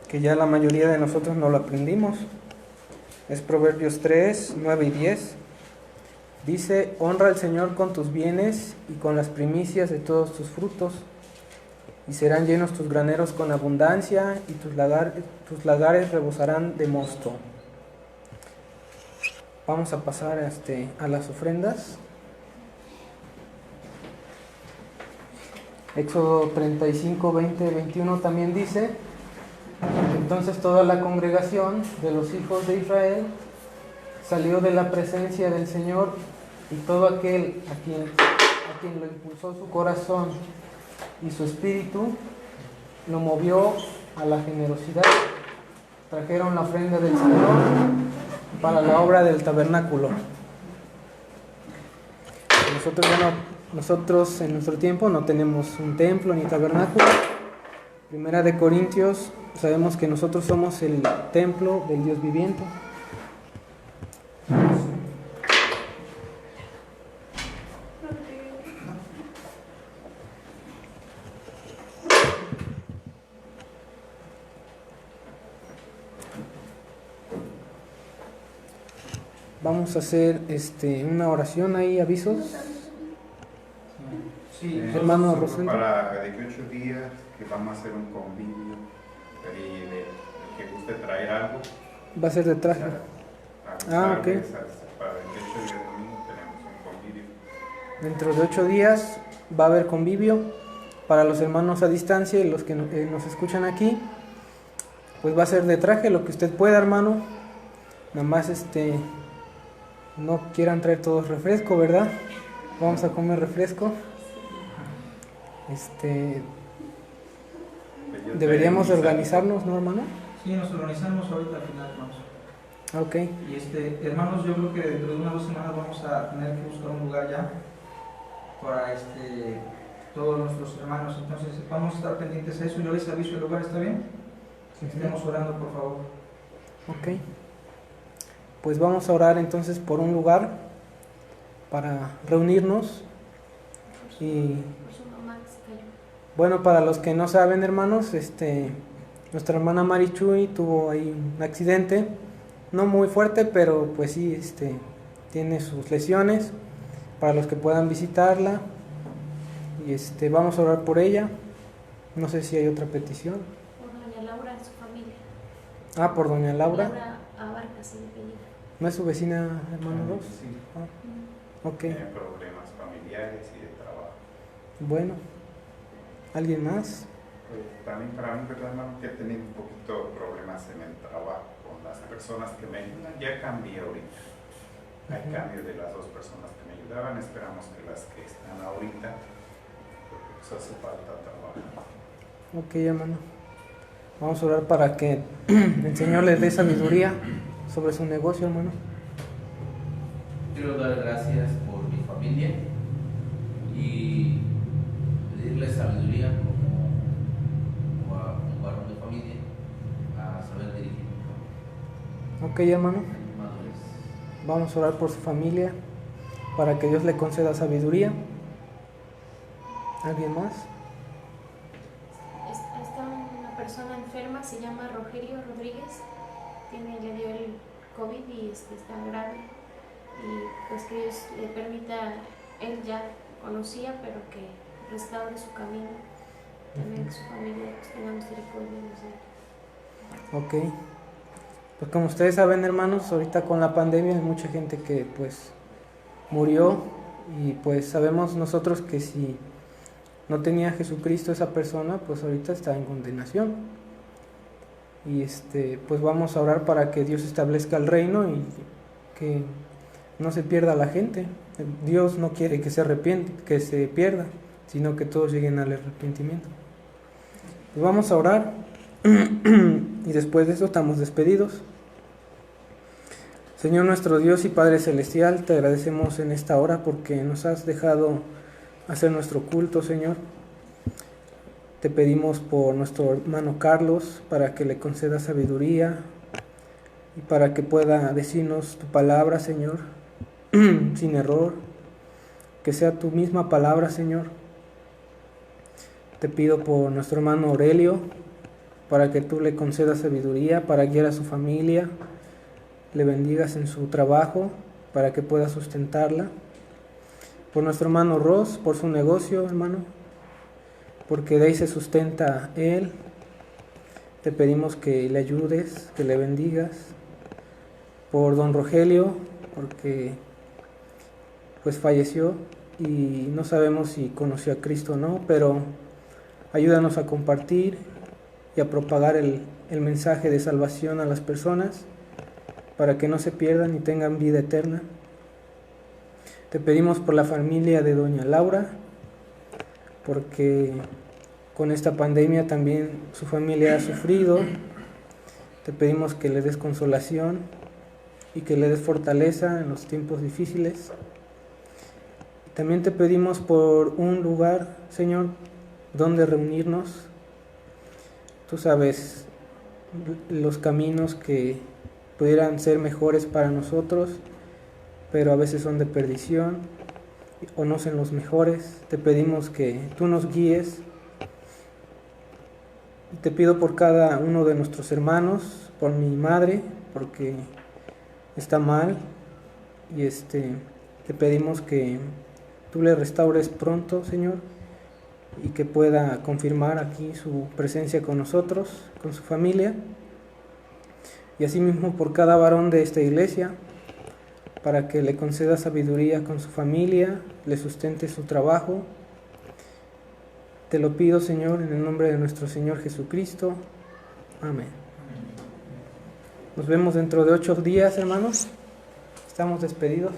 Speaker 1: Que ya la mayoría de nosotros no lo aprendimos. Es Proverbios 3, 9 y 10. Dice: honra al Señor con tus bienes y con las primicias de todos tus frutos, y serán llenos tus graneros con abundancia, y tus lagares rebosarán de mosto. Vamos a pasar a las ofrendas. Éxodo 35, 20, 21 también dice: entonces toda la congregación de los hijos de Israel salió de la presencia del Señor, y todo aquel a quien lo impulsó su corazón y su espíritu lo movió a la generosidad. Trajeron la ofrenda del Señor para la obra del tabernáculo. Nosotros en nuestro tiempo no tenemos un templo ni tabernáculo. Primera de Corintios, sabemos que nosotros somos el templo del Dios viviente. Vamos a hacer una oración ahí, avisos.
Speaker 5: Sí,
Speaker 1: hermano Rosendo.
Speaker 5: Para 28 días que vamos a hacer un convivio y que guste traer algo.
Speaker 1: Va a ser de traje. Ok.
Speaker 5: Para el 28 de domingo tenemos un convivio.
Speaker 1: Dentro de 8 días va a haber convivio para los hermanos a distancia y los que nos escuchan aquí. Pues va a ser de traje, lo que usted pueda, hermano. Nada más no quieran traer todos refresco, ¿verdad? Vamos a comer refresco. Deberíamos de organizarnos, ¿no, hermano?
Speaker 3: Sí, nos organizamos ahorita al final, hermanos.
Speaker 1: Ok.
Speaker 3: Y hermanos, yo creo que dentro de unas 2 semanas vamos a tener que buscar un lugar ya para todos nuestros hermanos. Entonces vamos a estar pendientes a eso. Yo les aviso el lugar, ¿está bien? Estemos orando, por favor.
Speaker 1: Ok. Pues vamos a orar entonces por un lugar para reunirnos. Y bueno, para los que no saben, hermanos, nuestra hermana Marichuy tuvo ahí un accidente, no muy fuerte, pero pues sí, tiene sus lesiones. Para los que puedan visitarla, y vamos a orar por ella. No sé si hay otra petición.
Speaker 6: Por doña Laura y su familia.
Speaker 1: Ah, por doña Laura.
Speaker 6: Laura Abarca, sí, de apellido.
Speaker 1: ¿No es su vecina, hermano Ross?
Speaker 5: Sí.
Speaker 1: Ok.
Speaker 5: Tiene problemas familiares y de trabajo.
Speaker 1: Bueno. ¿Alguien más?
Speaker 5: Pues también para mí, ¿verdad, hermano? Que he tenido un poquito de problemas en el trabajo con las personas que me ayudan. Ya cambié ahorita. Hay cambio de las 2 personas que me ayudaban. Esperamos que las que están ahorita, porque pues hace falta trabajar.
Speaker 1: Ok, hermano. Vamos a orar para que el Señor les dé sabiduría sobre su negocio, hermano.
Speaker 7: Quiero dar gracias por mi familia y pedirle sabiduría como a un varón de familia a saber dirigir mi familia.
Speaker 1: Ok, hermano.
Speaker 7: Madurez.
Speaker 1: Vamos a orar por su familia para que Dios le conceda sabiduría. ¿Alguien más?
Speaker 6: Está una persona enferma, se llama Rogelio Rodríguez, le dio el COVID y está grave, y pues que Dios le permita, él ya conocía, pero que restaure su camino, también que su familia pues, tenga misericordia de él.
Speaker 1: Ok. Pues como ustedes saben, hermanos, ahorita con la pandemia hay mucha gente que pues murió, y pues sabemos nosotros que si no tenía a Jesucristo esa persona, pues ahorita está en condenación. Y pues vamos a orar para que Dios establezca el reino y que no se pierda la gente. Dios no quiere que se pierda, sino que todos lleguen al arrepentimiento. Pues vamos a orar y después de eso estamos despedidos. Señor nuestro Dios y Padre Celestial, te agradecemos en esta hora porque nos has dejado hacer nuestro culto, Señor. Te pedimos por nuestro hermano Carlos para que le conceda sabiduría y para que pueda decirnos tu palabra, Señor, sin error, que sea tu misma palabra, Señor. Te pido por nuestro hermano Aurelio para que tú le concedas sabiduría para guiar a su familia, le bendigas en su trabajo para que pueda sustentarla. Por nuestro hermano Ross, por su negocio, hermano, porque de ahí se sustenta él. Te pedimos que le ayudes, que le bendigas. Por don Rogelio, porque pues falleció y no sabemos si conoció a Cristo o no, pero ayúdanos a compartir y a propagar el mensaje de salvación a las personas para que no se pierdan y tengan vida eterna. Te pedimos por la familia de doña Laura, porque con esta pandemia también su familia ha sufrido. Te pedimos que le des consolación y que le des fortaleza en los tiempos difíciles. También te pedimos por un lugar, Señor, donde reunirnos. Tú sabes los caminos que pudieran ser mejores para nosotros, pero a veces son de perdición o no son los mejores. Te pedimos que tú nos guíes. Y te pido por cada uno de nuestros hermanos, por mi madre, porque está mal, y te pedimos que tú le restaures pronto, Señor, y que pueda confirmar aquí su presencia con nosotros, con su familia. y asimismo por cada varón de esta iglesia, para que le conceda sabiduría con su familia, le sustente su trabajo. Te lo pido, Señor, en el nombre de nuestro Señor Jesucristo. Amén. Nos vemos dentro de 8 días, hermanos. Estamos despedidos.